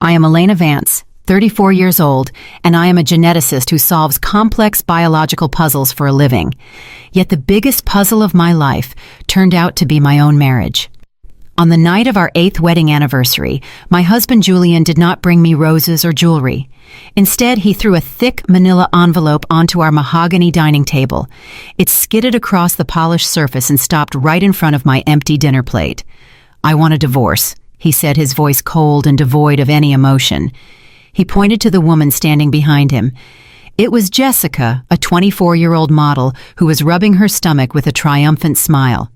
I am Elena Vance, 34 years old, and I am a geneticist who solves complex biological puzzles for a living. Yet the biggest puzzle of my life turned out to be my own marriage. On the night of our 8th wedding anniversary, my husband Julian did not bring me roses or jewelry. Instead, he threw a thick manila envelope onto our mahogany dining table. It skidded across the polished surface and stopped right in front of my empty dinner plate. "I want a divorce," he said, his voice cold and devoid of any emotion. He pointed to the woman standing behind him. It was Jessica, a 24-year-old model who was rubbing her stomach with a triumphant smile.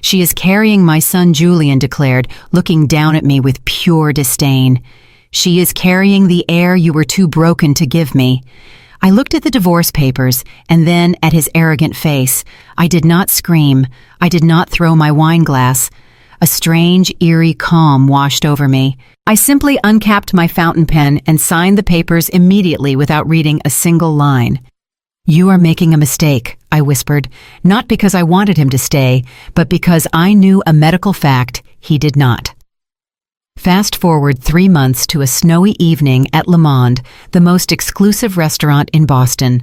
"She is carrying my son," Julian declared, looking down at me with pure disdain. "She is carrying the heir you were too broken to give me." I looked at the divorce papers and then at his arrogant face. I did not scream. I did not throw my wine glass. A strange, eerie calm washed over me. I simply uncapped my fountain pen and signed the papers immediately without reading a single line. "You are making a mistake," I whispered, not because I wanted him to stay, but because I knew a medical fact he did not. Fast forward 3 months to a snowy evening at Le Monde, the most exclusive restaurant in Boston.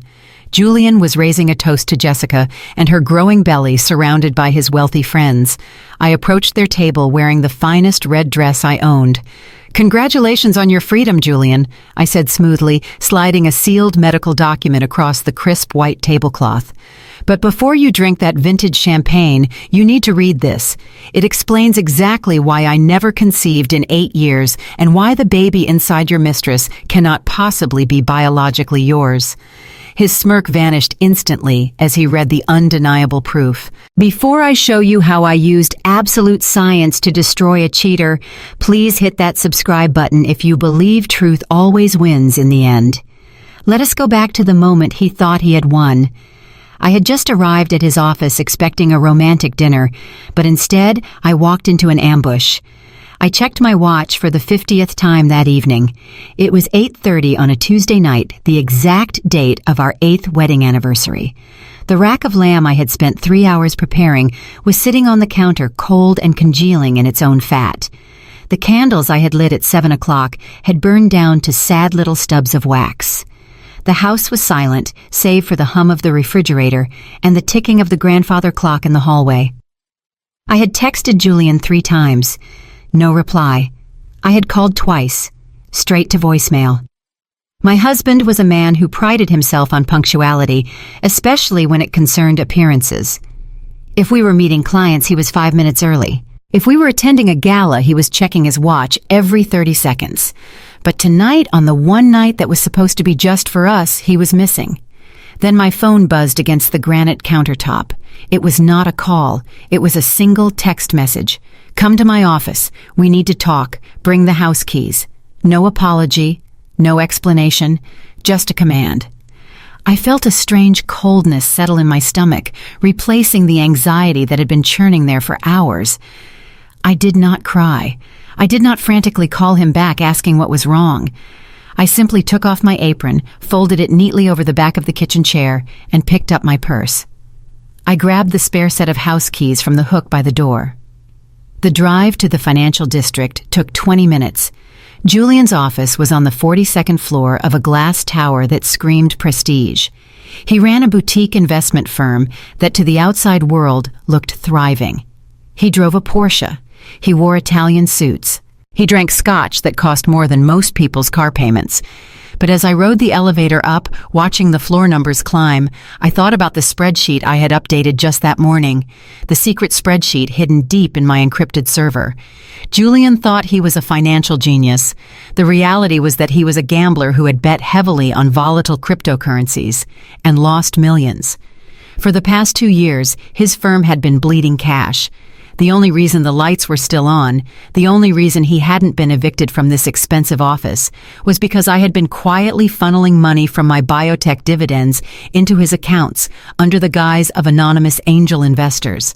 Julian was raising a toast to Jessica and her growing belly surrounded by his wealthy friends. I approached their table wearing the finest red dress I owned. "Congratulations on your freedom, Julian," I said smoothly, sliding a sealed medical document across the crisp white tablecloth. "But before you drink that vintage champagne, you need to read this. It explains exactly why I never conceived in 8 years and why the baby inside your mistress cannot possibly be biologically yours." His smirk vanished instantly as he read the undeniable proof. "Before I show you how I used absolute science to destroy a cheater, please hit that subscribe button if you believe truth always wins in the end." Let us go back to the moment he thought he had won. I had just arrived at his office expecting a romantic dinner, but instead I walked into an ambush. I checked my watch for the 50th time that evening. It was 8:30 on a Tuesday night, the exact date of our 8th wedding anniversary. The rack of lamb I had spent 3 hours preparing was sitting on the counter, cold and congealing in its own fat. The candles I had lit at 7 o'clock had burned down to sad little stubs of wax. The house was silent, save for the hum of the refrigerator and the ticking of the grandfather clock in the hallway. I had texted Julian 3 times. No reply. I had called twice, straight to voicemail. My husband was a man who prided himself on punctuality, especially when it concerned appearances. If we were meeting clients, he was 5 minutes early. If we were attending a gala, he was checking his watch every 30 seconds. But tonight, on the one night that was supposed to be just for us, he was missing. Then my phone buzzed against the granite countertop. It was not a call. It was a single text message. "Come to my office. We need to talk. Bring the house keys." No apology, no explanation, just a command. I felt a strange coldness settle in my stomach, replacing the anxiety that had been churning there for hours. I did not cry. I did not frantically call him back asking what was wrong. I simply took off my apron, folded it neatly over the back of the kitchen chair, and picked up my purse. I grabbed the spare set of house keys from the hook by the door. The drive to the financial district took 20 minutes. Julian's office was on the 42nd floor of a glass tower that screamed prestige. He ran a boutique investment firm that to the outside world looked thriving. He drove a Porsche. He wore Italian suits. He drank scotch that cost more than most people's car payments. But as I rode the elevator up, watching the floor numbers climb, I thought about the spreadsheet I had updated just that morning, the secret spreadsheet hidden deep in my encrypted server. Julian thought he was a financial genius. The reality was that he was a gambler who had bet heavily on volatile cryptocurrencies and lost millions. For the past 2 years, his firm had been bleeding cash. The only reason the lights were still on, the only reason he hadn't been evicted from this expensive office, was because I had been quietly funneling money from my biotech dividends into his accounts under the guise of anonymous angel investors.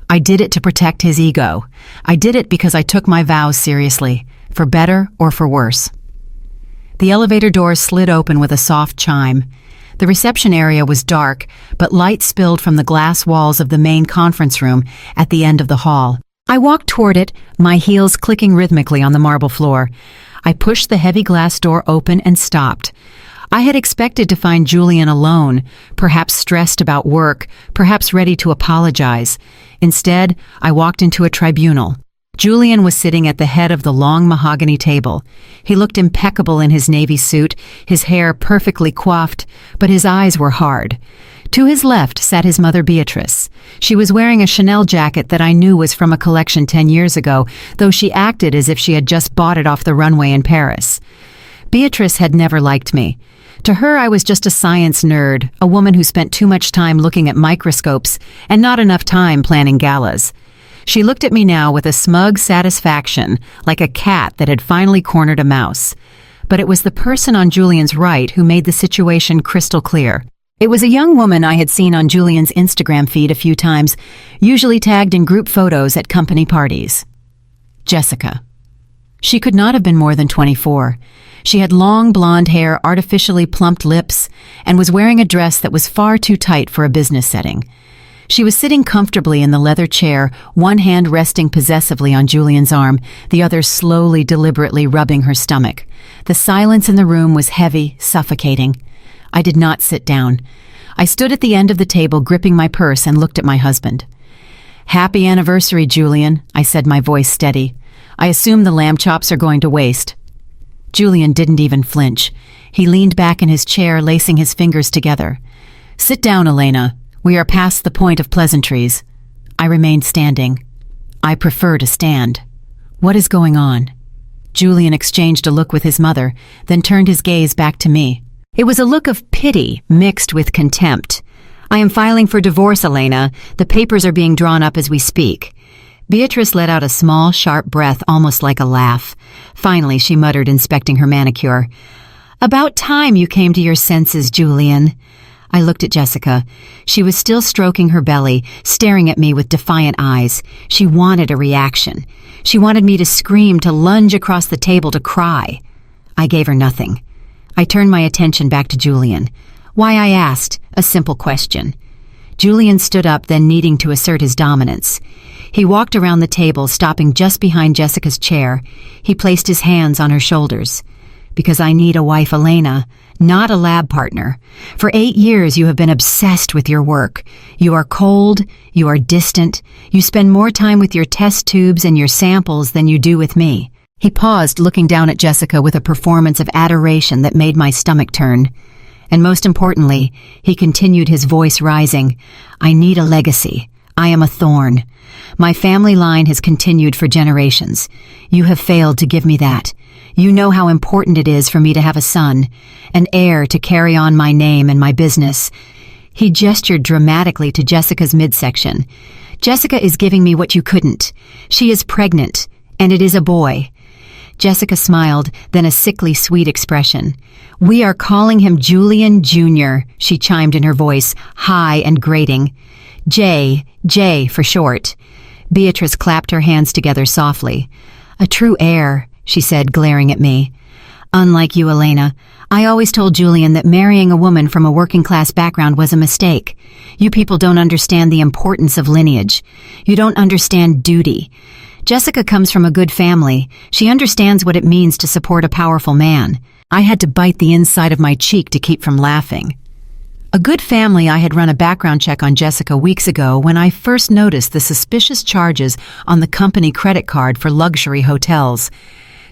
I did it to protect his ego. I did it because I took my vows seriously, for better or for worse. The elevator doors slid open with a soft chime. The reception area was dark, but light spilled from the glass walls of the main conference room at the end of the hall. I walked toward it, my heels clicking rhythmically on the marble floor. I pushed the heavy glass door open and stopped. I had expected to find Julian alone, perhaps stressed about work, perhaps ready to apologize. Instead, I walked into a tribunal. Julian was sitting at the head of the long mahogany table. He looked impeccable in his navy suit, his hair perfectly coiffed, but his eyes were hard. To his left sat his mother Beatrice. She was wearing a Chanel jacket that I knew was from a collection 10 years ago, though she acted as if she had just bought it off the runway in Paris. Beatrice had never liked me. To her, I was just a science nerd, a woman who spent too much time looking at microscopes and not enough time planning galas. She looked at me now with a smug satisfaction, like a cat that had finally cornered a mouse. But it was the person on Julian's right who made the situation crystal clear. It was a young woman I had seen on Julian's Instagram feed a few times, usually tagged in group photos at company parties. Jessica. She could not have been more than 24. She had long blonde hair, artificially plumped lips, and was wearing a dress that was far too tight for a business setting. She was sitting comfortably in the leather chair, one hand resting possessively on Julian's arm, the other slowly, deliberately rubbing her stomach. The silence in the room was heavy, suffocating. I did not sit down. I stood at the end of the table gripping my purse and looked at my husband. "Happy anniversary, Julian," I said, my voice steady. "I assume the lamb chops are going to waste." Julian didn't even flinch. He leaned back in his chair, lacing his fingers together. "Sit down, Elena. We are past the point of pleasantries." I remained standing. "I prefer to stand. What is going on?" Julian exchanged a look with his mother, then turned his gaze back to me. It was a look of pity mixed with contempt. "I am filing for divorce, Elena. The papers are being drawn up as we speak." Beatrice let out a small, sharp breath, almost like a laugh. Finally, she muttered, inspecting her manicure. "About time you came to your senses, Julian." I looked at Jessica. She was still stroking her belly, staring at me with defiant eyes. She wanted a reaction. She wanted me to scream, to lunge across the table, to cry. I gave her nothing. I turned my attention back to Julian. Why, I asked, a simple question. Julian stood up, then needing to assert his dominance. He walked around the table, stopping just behind Jessica's chair. He placed his hands on her shoulders. "Because I need a wife, Elena, not a lab partner. For 8 years you have been obsessed with your work. You are cold, you are distant, you spend more time with your test tubes and your samples than you do with me." He paused, looking down at Jessica with a performance of adoration that made my stomach turn. And most importantly, he continued, his voice rising, "I need a legacy. I am a thorn. My family line has continued for generations. You have failed to give me that. You know how important it is for me to have a son, an heir to carry on my name and my business." He gestured dramatically to Jessica's midsection. "Jessica is giving me what you couldn't. She is pregnant, and it is a boy." Jessica smiled, then a sickly sweet expression. "We are calling him Julian Jr.," she chimed in her voice, high and grating. J for short." Beatrice clapped her hands together softly. "A true heir," she said, glaring at me. "Unlike you, Elena, I always told Julian that marrying a woman from a working-class background was a mistake. You people don't understand the importance of lineage. You don't understand duty. Jessica comes from a good family. She understands what it means to support a powerful man." I had to bite the inside of my cheek to keep from laughing. A good family. I had run a background check on Jessica weeks ago when I first noticed the suspicious charges on the company credit card for luxury hotels.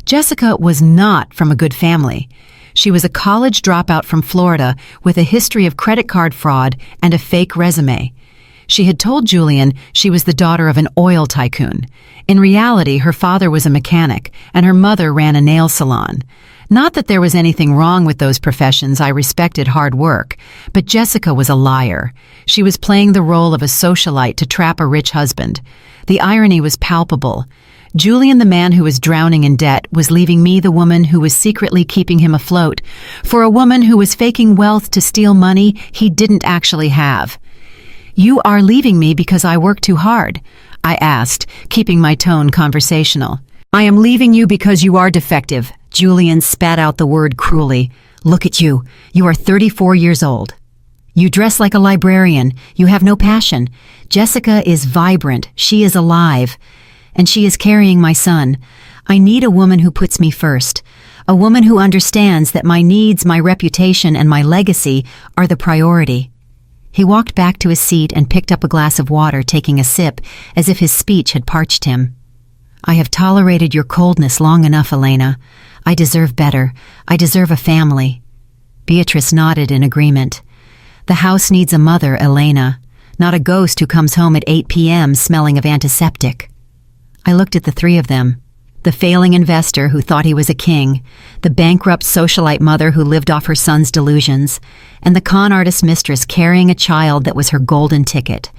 Jessica was not from a good family. She was a college dropout from Florida with a history of credit card fraud and a fake resume. She had told Julian she was the daughter of an oil tycoon. In reality, her father was a mechanic, and her mother ran a nail salon. Not that there was anything wrong with those professions. I respected hard work. But Jessica was a liar. She was playing the role of a socialite to trap a rich husband. The irony was palpable. Julian, the man who was drowning in debt, was leaving me, the woman who was secretly keeping him afloat, for a woman who was faking wealth to steal money he didn't actually have. "You are leaving me because I work too hard?" I asked, keeping my tone conversational. "I am leaving you because you are defective." Julian spat out the word cruelly. "Look at you. You are 34 years old. You dress like a librarian. You have no passion. Jessica is vibrant. She is alive. And she is carrying my son. I need a woman who puts me first, a woman who understands that my needs, my reputation, and my legacy are the priority." He walked back to his seat and picked up a glass of water, taking a sip, as if his speech had parched him. "I have tolerated your coldness long enough, Elena. I deserve better. I deserve a family." Beatrice nodded in agreement. "The house needs a mother, Elena, not a ghost who comes home at 8 p.m. smelling of antiseptic." I looked at the three of them. The failing investor who thought he was a king, the bankrupt socialite mother who lived off her son's delusions, and the con artist mistress carrying a child that was her golden ticket.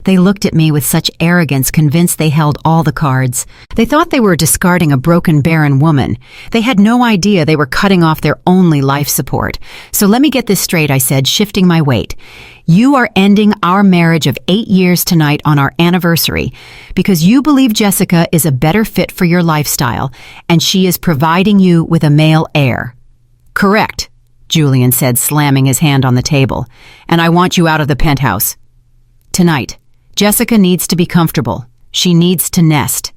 They looked at me with such arrogance, convinced they held all the cards. They thought they were discarding a broken, barren woman. They had no idea they were cutting off their only life support. "So let me get this straight," I said, shifting my weight. "You are ending our marriage of 8 years tonight on our anniversary because you believe Jessica is a better fit for your lifestyle and she is providing you with a male heir." "Correct," Julian said, slamming his hand on the table. "And I want you out of the penthouse. Tonight, Jessica needs to be comfortable. She needs to nest."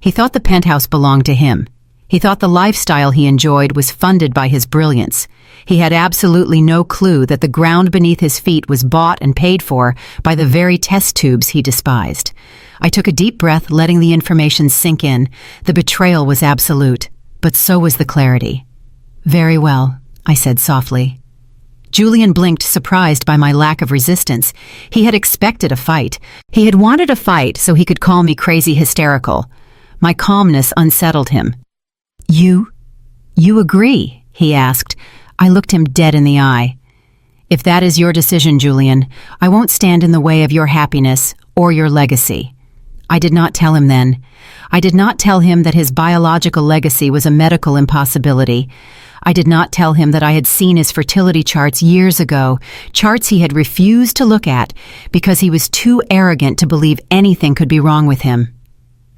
He thought the penthouse belonged to him. He thought the lifestyle he enjoyed was funded by his brilliance. He had absolutely no clue that the ground beneath his feet was bought and paid for by the very test tubes he despised. I took a deep breath, letting the information sink in. The betrayal was absolute, but so was the clarity. "Very well," I said softly. Julian blinked, surprised by my lack of resistance. He had expected a fight. He had wanted a fight so he could call me crazy hysterical. My calmness unsettled him. You agree?" he asked. I looked him dead in the eye. "If that is your decision, Julian, I won't stand in the way of your happiness or your legacy." I did not tell him then. I did not tell him that his biological legacy was a medical impossibility. I did not tell him that I had seen his fertility charts years ago, charts he had refused to look at because he was too arrogant to believe anything could be wrong with him.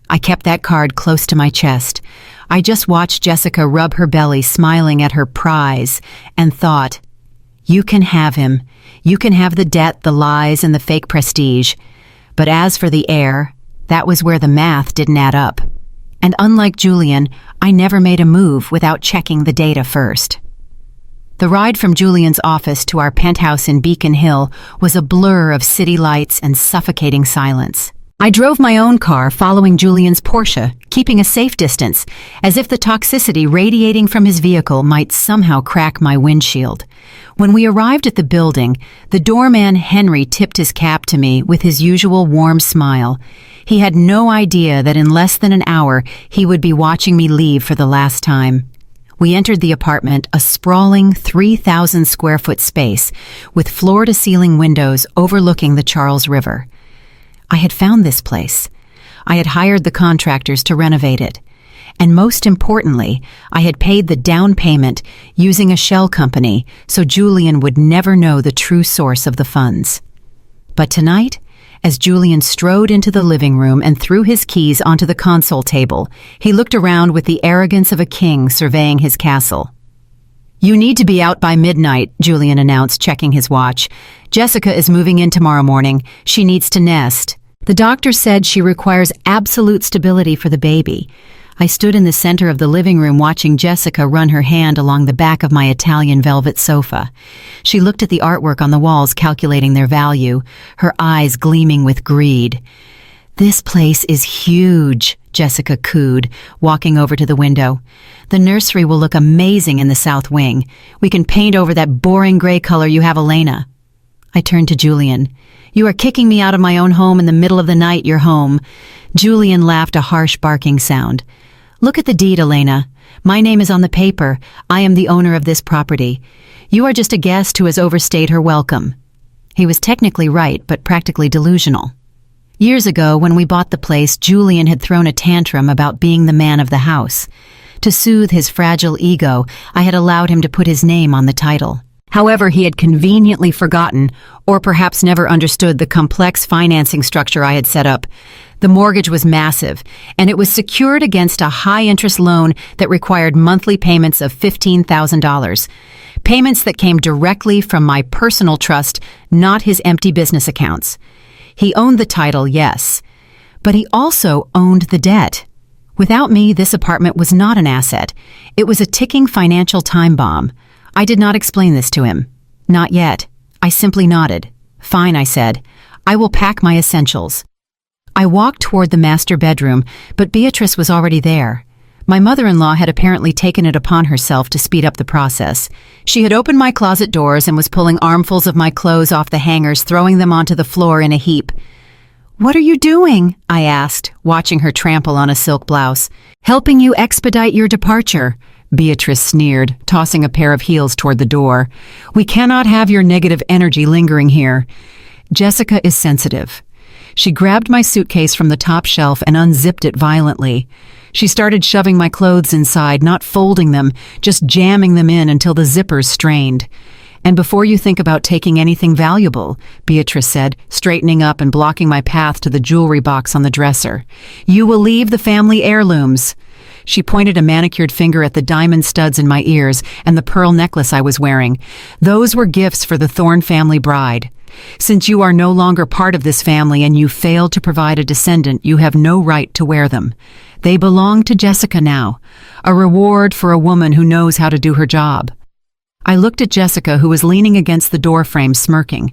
I kept that card close to my chest. I just watched Jessica rub her belly, smiling at her prize, and thought, "You can have him. You can have the debt, the lies, and the fake prestige. But as for the heir, that was where the math didn't add up. And unlike Julian, I never made a move without checking the data first." The ride from Julian's office to our penthouse in Beacon Hill was a blur of city lights and suffocating silence. I drove my own car, following Julian's Porsche, keeping a safe distance, as if the toxicity radiating from his vehicle might somehow crack my windshield. When we arrived at the building, the doorman Henry tipped his cap to me with his usual warm smile. He had no idea that in less than an hour he would be watching me leave for the last time. We entered the apartment, a sprawling 3,000 square foot space with floor-to-ceiling windows overlooking the Charles River. I had found this place. I had hired the contractors to renovate it. And most importantly, I had paid the down payment using a shell company so Julian would never know the true source of the funds. But tonight, as Julian strode into the living room and threw his keys onto the console table, he looked around with the arrogance of a king surveying his castle. "You need to be out by midnight," Julian announced, checking his watch. "Jessica is moving in tomorrow morning. She needs to nest. The doctor said she requires absolute stability for the baby." I stood in the center of the living room watching Jessica run her hand along the back of my Italian velvet sofa. She looked at the artwork on the walls, calculating their value, her eyes gleaming with greed. "This place is huge," Jessica cooed, walking over to the window. "The nursery will look amazing in the south wing. We can paint over that boring gray color you have, Elena." I turned to Julian. "You are kicking me out of my own home in the middle of the night, your home." Julian laughed, a harsh barking sound. "Look at the deed, Elena. My name is on the paper. I am the owner of this property. You are just a guest who has overstayed her welcome." He was technically right, but practically delusional. Years ago, when we bought the place, Julian had thrown a tantrum about being the man of the house. To soothe his fragile ego, I had allowed him to put his name on the title. However, he had conveniently forgotten, or perhaps never understood, the complex financing structure I had set up. The mortgage was massive, and it was secured against a high-interest loan that required monthly payments of $15,000. Payments that came directly from my personal trust, not his empty business accounts. He owned the title, yes, but he also owned the debt. Without me, this apartment was not an asset. It was a ticking financial time bomb. I did not explain this to him. Not yet. I simply nodded. Fine, I said. I will pack my essentials. I walked toward the master bedroom, but Beatrice was already there. My mother-in-law had apparently taken it upon herself to speed up the process. She had opened my closet doors and was pulling armfuls of my clothes off the hangers, throwing them onto the floor in a heap. "What are you doing?" I asked, watching her trample on a silk blouse. "Helping you expedite your departure," Beatrice sneered, tossing a pair of heels toward the door. "We cannot have your negative energy lingering here." Jessica is sensitive. She grabbed my suitcase from the top shelf and unzipped it violently. She started shoving my clothes inside, not folding them, just jamming them in until the zippers strained. "And before you think about taking anything valuable," Beatrice said, straightening up and blocking my path to the jewelry box on the dresser, "you will leave the family heirlooms." She pointed a manicured finger at the diamond studs in my ears and the pearl necklace I was wearing. "Those were gifts for the Thorne family bride. Since you are no longer part of this family and you failed to provide a descendant, you have no right to wear them. They belong to Jessica now, a reward for a woman who knows how to do her job." I looked at Jessica, who was leaning against the doorframe smirking.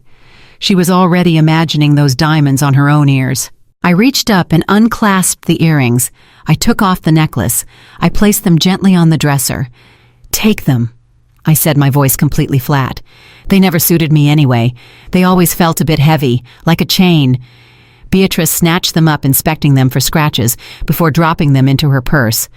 She was already imagining those diamonds on her own ears. I reached up and unclasped the earrings. I took off the necklace. I placed them gently on the dresser. "Take them," I said, my voice completely flat. They never suited me anyway. They always felt a bit heavy, like a chain. Beatrice snatched them up, inspecting them for scratches, before dropping them into her purse.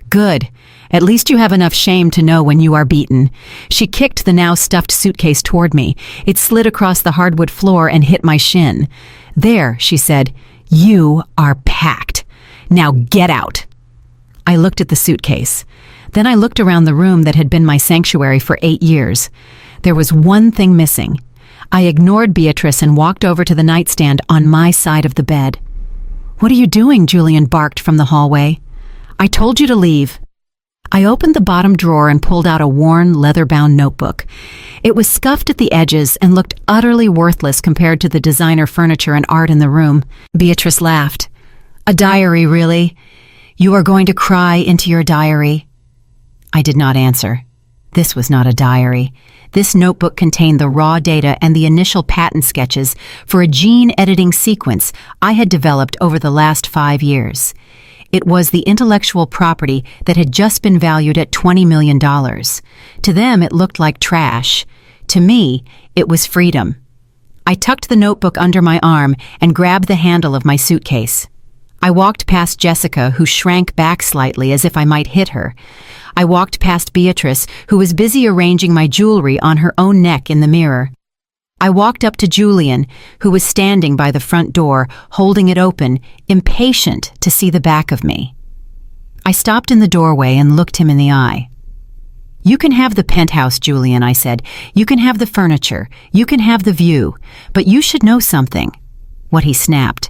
"Good. At least you have enough shame to know when you are beaten." She kicked the now stuffed suitcase toward me. It slid across the hardwood floor and hit my shin. "There," she said. "You are packed. Now get out." I looked at the suitcase. Then I looked around the room that had been my sanctuary for 8 years. There was one thing missing. I ignored Beatrice and walked over to the nightstand on my side of the bed. "What are you doing?" Julian barked from the hallway. "I told you to leave." I opened the bottom drawer and pulled out a worn, leather-bound notebook. It was scuffed at the edges and looked utterly worthless compared to the designer furniture and art in the room. Beatrice laughed. "A diary, really? You are going to cry into your diary?" I did not answer. This was not a diary. This notebook contained the raw data and the initial patent sketches for a gene editing sequence I had developed over the last 5 years. It was the intellectual property that had just been valued at $20 million. To them, it looked like trash. To me, it was freedom. I tucked the notebook under my arm and grabbed the handle of my suitcase. I walked past Jessica, who shrank back slightly as if I might hit her. I walked past Beatrice, who was busy arranging my jewelry on her own neck in the mirror. I walked up to Julian, who was standing by the front door, holding it open, impatient to see the back of me. I stopped in the doorway and looked him in the eye. "You can have the penthouse, Julian," I said. "You can have the furniture. You can have the view. But you should know something." What he snapped.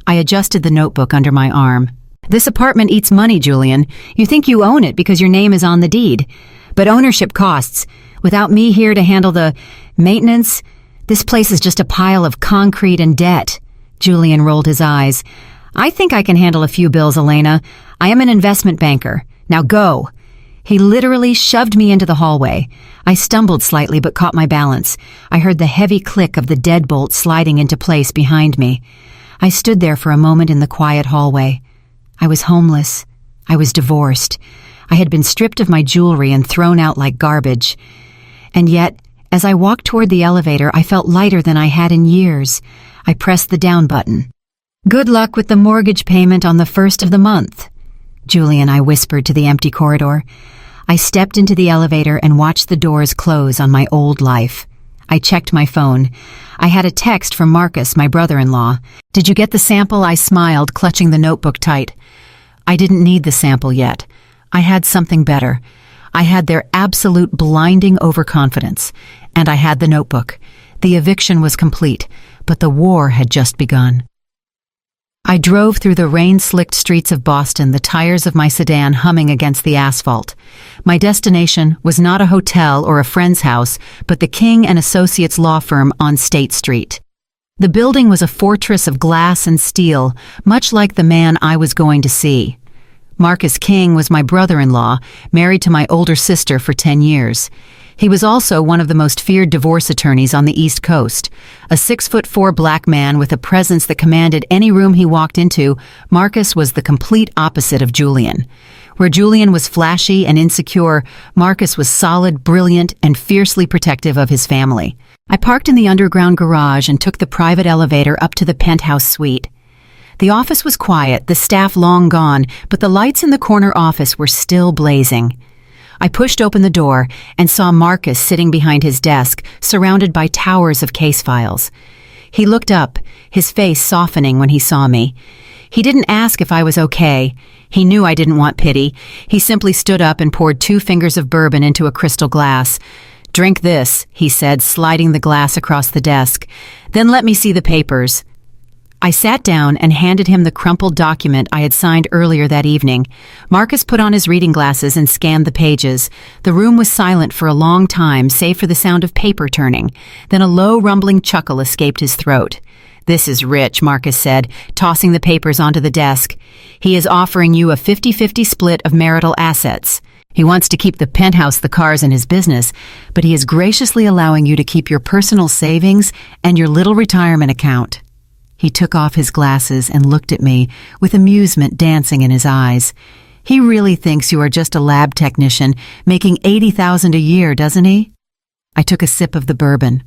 I adjusted the notebook under my arm. "This apartment eats money, Julian. You think you own it because your name is on the deed. But ownership costs. Without me here to handle the maintenance, this place is just a pile of concrete and debt." Julian rolled his eyes. "I think I can handle a few bills, Elena. I am an investment banker. Now go." He literally shoved me into the hallway. I stumbled slightly but caught my balance. I heard the heavy click of the deadbolt sliding into place behind me. I stood there for a moment in the quiet hallway. I was homeless. I was divorced. I had been stripped of my jewelry and thrown out like garbage. And yet, as I walked toward the elevator, I felt lighter than I had in years. I pressed the down button. "Good luck with the mortgage payment on the 1st of the month." "Julian," I whispered to the empty corridor. I stepped into the elevator and watched the doors close on my old life. I checked my phone. I had a text from Marcus, my brother-in-law. "Did you get the sample?" I smiled, clutching the notebook tight. I didn't need the sample yet. I had something better. I had their absolute blinding overconfidence. And I had the notebook. The eviction was complete, but the war had just begun. I drove through the rain-slicked streets of Boston, the tires of my sedan humming against the asphalt. My destination was not a hotel or a friend's house, but the King & Associates law firm on State Street. The building was a fortress of glass and steel, much like the man I was going to see. Marcus King was my brother-in-law, married to my older sister for 10 years. He was also one of the most feared divorce attorneys on the East Coast. A 6'4" black man with a presence that commanded any room he walked into, Marcus was the complete opposite of Julian. Where Julian was flashy and insecure, Marcus was solid, brilliant, and fiercely protective of his family. I parked in the underground garage and took the private elevator up to the penthouse suite. The office was quiet, the staff long gone, but the lights in the corner office were still blazing. I pushed open the door and saw Marcus sitting behind his desk, surrounded by towers of case files. He looked up, his face softening when he saw me. He didn't ask if I was okay. He knew I didn't want pity. He simply stood up and poured 2 fingers of bourbon into a crystal glass. "Drink this," he said, sliding the glass across the desk. "Then let me see the papers." I sat down and handed him the crumpled document I had signed earlier that evening. Marcus put on his reading glasses and scanned the pages. The room was silent for a long time, save for the sound of paper turning. Then a low, rumbling chuckle escaped his throat. "This is rich," Marcus said, tossing the papers onto the desk. "He is offering you a 50-50 split of marital assets. He wants to keep the penthouse, the cars, and his business, but he is graciously allowing you to keep your personal savings and your little retirement account." He took off his glasses and looked at me, with amusement dancing in his eyes. "He really thinks you are just a lab technician, making $80,000 a year, doesn't he?" I took a sip of the bourbon.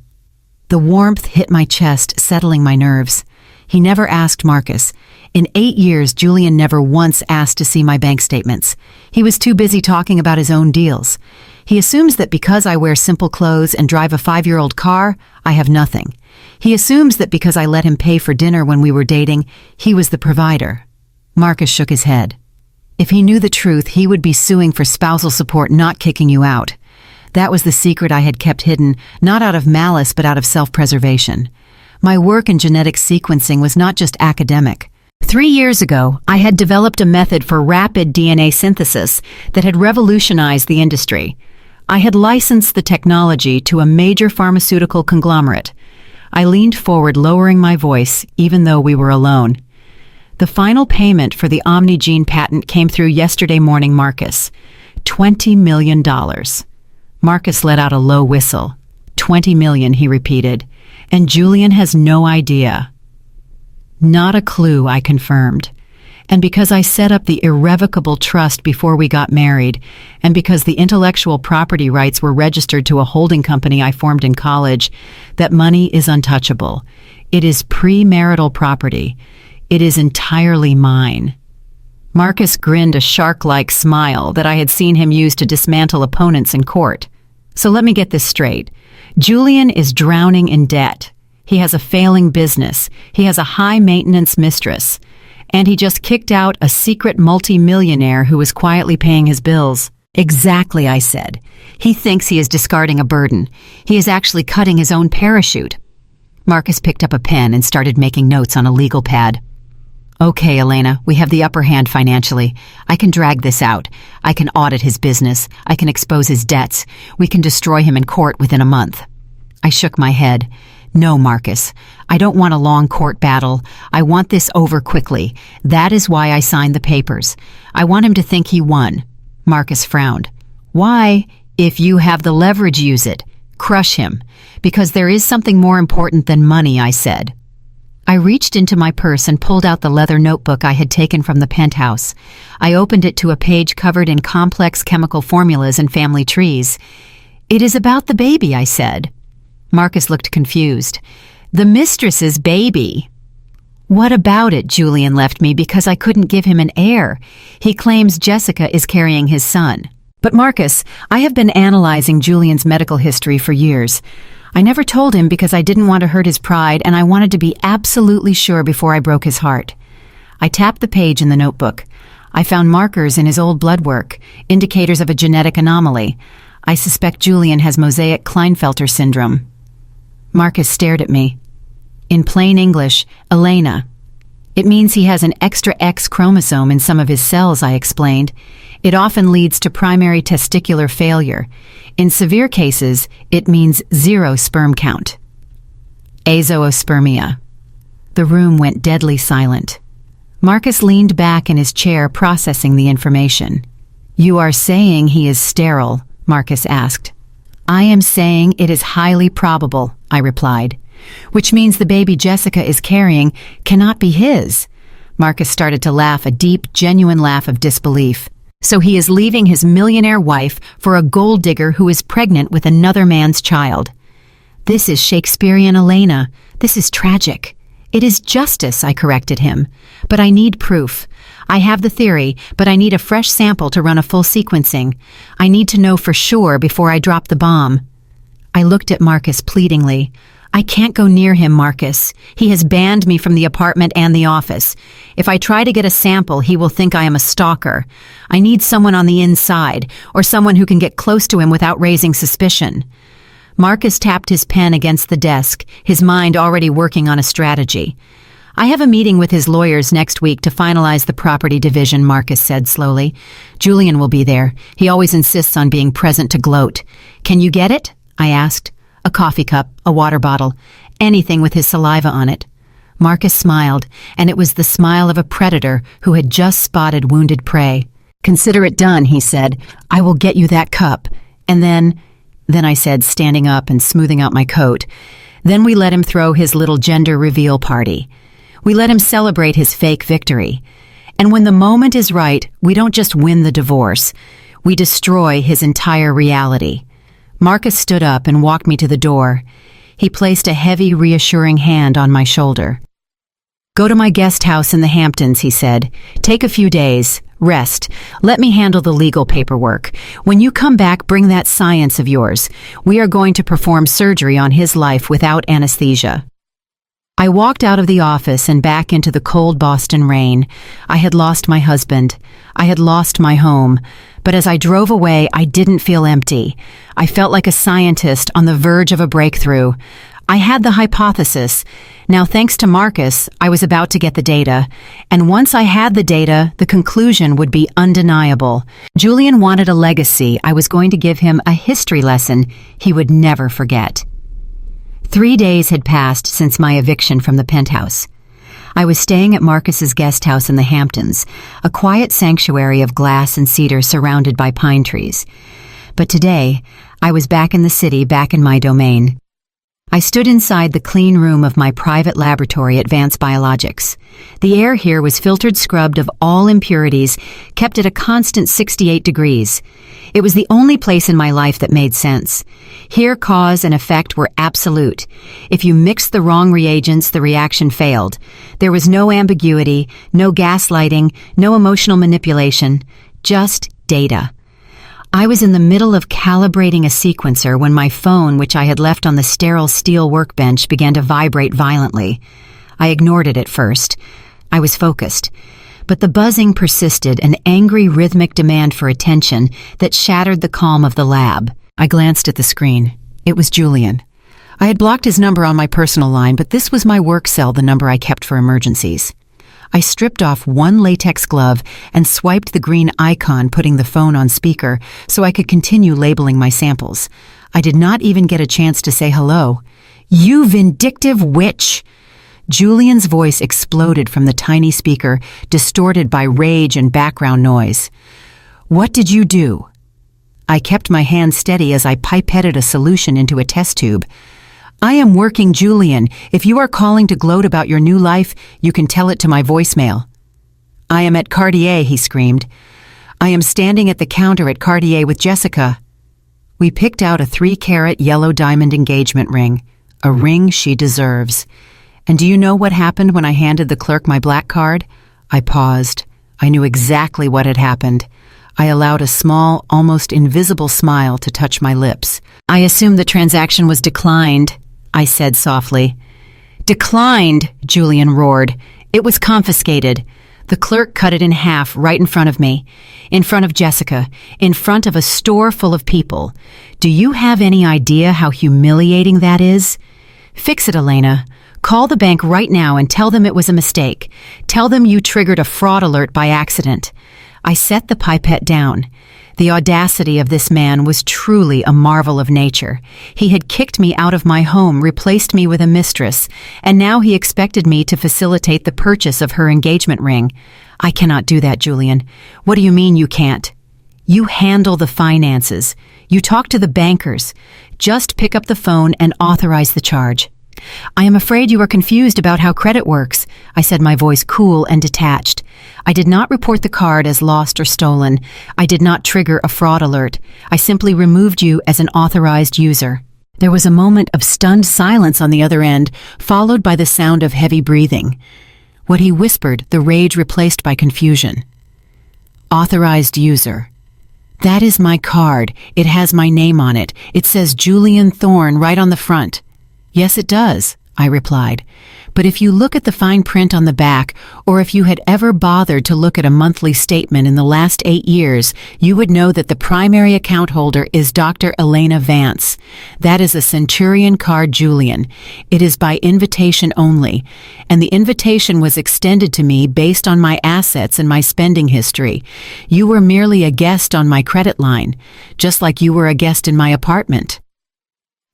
The warmth hit my chest, settling my nerves. He never asked Marcus. In 8 years, Julian never once asked to see my bank statements. He was too busy talking about his own deals. He assumes that because I wear simple clothes and drive a 5-year-old car, I have nothing. He assumes that because I let him pay for dinner when we were dating, he was the provider. Marcus shook his head. If he knew the truth, he would be suing for spousal support, not kicking you out. That was the secret I had kept hidden, not out of malice but out of self-preservation. My work in genetic sequencing was not just academic. 3 years ago, I had developed a method for rapid DNA synthesis that had revolutionized the industry. I had licensed the technology to a major pharmaceutical conglomerate. I leaned forward, lowering my voice, even though we were alone. "The final payment for the OmniGene patent came through yesterday morning, Marcus. $20 million. Marcus let out a low whistle. $20 million, he repeated. "And Julian has no idea." "Not a clue," I confirmed. "And because I set up the irrevocable trust before we got married, and because the intellectual property rights were registered to a holding company I formed in college, that money is untouchable. It is premarital property. It is entirely mine." Marcus grinned a shark-like smile that I had seen him use to dismantle opponents in court. "So let me get this straight. Julian is drowning in debt. He has a failing business. He has a high-maintenance mistress. And he just kicked out a secret multi-millionaire who was quietly paying his bills." "Exactly," I said. "He thinks he is discarding a burden. He is actually cutting his own parachute." Marcus picked up a pen and started making notes on a legal pad. "Okay, Elena, we have the upper hand financially. I can drag this out. I can audit his business. I can expose his debts. We can destroy him in court within a month." I shook my head. "No, Marcus. I don't want a long court battle. I want this over quickly. That is why I signed the papers. I want him to think he won." Marcus frowned. "Why? If you have the leverage, use it. Crush him. Because there is something more important than money," I said. I reached into my purse and pulled out the leather notebook I had taken from the penthouse. I opened it to a page covered in complex chemical formulas and family trees. "It is about the baby," I said. Marcus looked confused. "The mistress's baby." "What about it?" Julian left me because I couldn't give him an heir. He claims Jessica is carrying his son. "But Marcus, I have been analyzing Julian's medical history for years. I never told him because I didn't want to hurt his pride, and I wanted to be absolutely sure before I broke his heart." I tapped the page in the notebook. I found markers in his old blood work, indicators of a genetic anomaly. I suspect Julian has mosaic Klinefelter syndrome. Marcus stared at me. "In plain English, Elena. It means he has an extra X chromosome in some of his cells," I explained. "It often leads to primary testicular failure. In severe cases, it means 0 sperm count. Azoospermia." The room went deadly silent. Marcus leaned back in his chair, processing the information. "You are saying he is sterile?" Marcus asked. "I am saying it is highly probable," I replied. "Which means the baby Jessica is carrying cannot be his." Marcus started to laugh, a deep, genuine laugh of disbelief. "So he is leaving his millionaire wife for a gold digger who is pregnant with another man's child. This is Shakespearean, Elena. This is tragic." "It is justice," I corrected him. "But I need proof. I have the theory, but I need a fresh sample to run a full sequencing. I need to know for sure before I drop the bomb." I looked at Marcus pleadingly. "I can't go near him, Marcus. He has banned me from the apartment and the office. If I try to get a sample, he will think I am a stalker. I need someone on the inside, or someone who can get close to him without raising suspicion." Marcus tapped his pen against the desk, his mind already working on a strategy. "I have a meeting with his lawyers next week to finalize the property division," Marcus said slowly. "Julian will be there. He always insists on being present to gloat. Can you get it?" I asked. "A coffee cup, a water bottle, anything with his saliva on it." Marcus smiled, and it was the smile of a predator who had just spotted wounded prey. "Consider it done," he said. "I will get you that cup. And then I said, standing up and smoothing out my coat. Then we let him throw his little gender reveal party. We let him celebrate his fake victory. And when the moment is right, we don't just win the divorce. We destroy his entire reality. Marcus stood up and walked me to the door. He placed a heavy, reassuring hand on my shoulder. "Go to my guest house in the Hamptons," he said. "Take a few days. Rest. Let me handle the legal paperwork. When you come back, bring that science of yours. We are going to perform surgery on his life without anesthesia." I walked out of the office and back into the cold Boston rain. I had lost my husband. I had lost my home. But as I drove away, I didn't feel empty. I felt like a scientist on the verge of a breakthrough. I had the hypothesis. Now, thanks to Marcus, I was about to get the data. And once I had the data, the conclusion would be undeniable. Julian wanted a legacy. I was going to give him a history lesson he would never forget. 3 days had passed since my eviction from the penthouse. I was staying at Marcus's guest house in the Hamptons, a quiet sanctuary of glass and cedar surrounded by pine trees. But today, I was back in the city, back in my domain. I stood inside the clean room of my private laboratory at Advanced Biologics. The air here was filtered, scrubbed of all impurities, kept at a constant 68 degrees. It was the only place in my life that made sense. Here, cause and effect were absolute. If you mixed the wrong reagents, the reaction failed. There was no ambiguity, no gaslighting, no emotional manipulation, just data. I was in the middle of calibrating a sequencer when my phone, which I had left on the sterile steel workbench, began to vibrate violently. I ignored it at first. I was focused. But the buzzing persisted, an angry, rhythmic demand for attention that shattered the calm of the lab. I glanced at the screen. It was Julian. I had blocked his number on my personal line, but this was my work cell, the number I kept for emergencies. I stripped off one latex glove and swiped the green icon, putting the phone on speaker so I could continue labeling my samples. I did not even get a chance to say hello. "You vindictive witch!" Julian's voice exploded from the tiny speaker, distorted by rage and background noise. "What did you do?" I kept my hand steady as I pipetted a solution into a test tube. "I am working, Julian. If you are calling to gloat about your new life, you can tell it to my voicemail." "I am at Cartier," he screamed. "I am standing at the counter at Cartier with Jessica." We picked out a 3-carat yellow diamond engagement ring, a ring she deserves. And do you know what happened when I handed the clerk my black card? I paused. I knew exactly what had happened. I allowed a small, almost invisible smile to touch my lips. "I assumed the transaction was declined," I said softly. "Declined," Julian roared. "It was confiscated." The clerk cut it in half right in front of me, in front of Jessica, in front of a store full of people. Do you have any idea how humiliating that is? Fix it, Elena. Call the bank right now and tell them it was a mistake. Tell them you triggered a fraud alert by accident. I set the pipette down. The audacity of this man was truly a marvel of nature. He had kicked me out of my home, replaced me with a mistress, and now he expected me to facilitate the purchase of her engagement ring. I cannot do that, Julian. What do you mean you can't? You handle the finances. You talk to the bankers. Just pick up the phone and authorize the charge. I am afraid you are confused about how credit works, I said, my voice cool and detached. I did not report the card as lost or stolen. I did not trigger a fraud alert. I simply removed you as an authorized user. There was a moment of stunned silence on the other end, followed by the sound of heavy breathing. What he whispered, the rage replaced by confusion. Authorized user. That is my card. It has my name on it. It says Julian Thorne right on the front. Yes, it does, I replied. But if you look at the fine print on the back, or if you had ever bothered to look at a monthly statement in the last 8 years, you would know that the primary account holder is Dr. Elena Vance. That is a Centurion card, Julian. It is by invitation only, and the invitation was extended to me based on my assets and my spending history. You were merely a guest on my credit line, just like you were a guest in my apartment.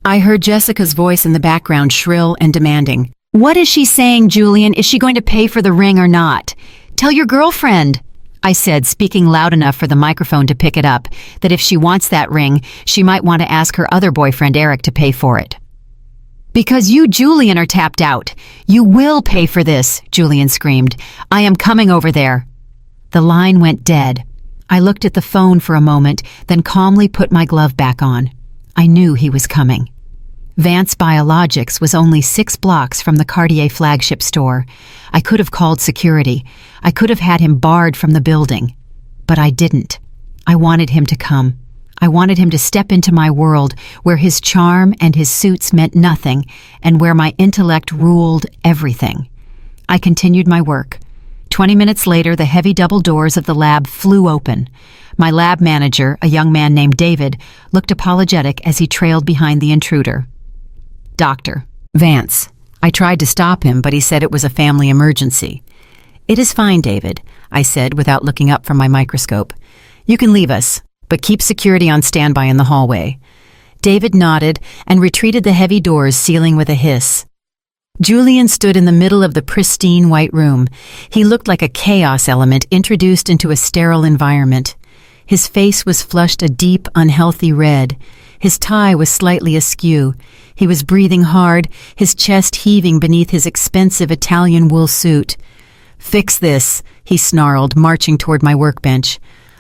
I heard Jessica's voice in the background, shrill and demanding. What is she saying, Julian? Is she going to pay for the ring or not? Tell your girlfriend, I said, speaking loud enough for the microphone to pick it up, that if she wants that ring, she might want to ask her other boyfriend, Eric, to pay for it. Because you, Julian, are tapped out. You will pay for this, Julian screamed. I am coming over there. The line went dead. I looked at the phone for a moment, then calmly put my glove back on. I knew he was coming. Vance Biologics was only 6 blocks from the Cartier flagship store. I could have called security. I could have had him barred from the building. But I didn't. I wanted him to come. I wanted him to step into my world where his charm and his suits meant nothing and where my intellect ruled everything. I continued my work. 20 minutes later, the heavy double doors of the lab flew open. My lab manager, a young man named David, looked apologetic as he trailed behind the intruder. Dr. Vance. I tried to stop him, but he said it was a family emergency. It is fine, David, I said without looking up from my microscope. You can leave us, but keep security on standby in the hallway. David nodded and retreated, the heavy doors sealing with a hiss. Julian stood in the middle of the pristine white room. He looked like a chaos element introduced into a sterile environment. His face was flushed a deep, unhealthy red. His tie was slightly askew. He was breathing hard, his chest heaving beneath his expensive Italian wool suit. Fix this, he snarled, marching toward my workbench.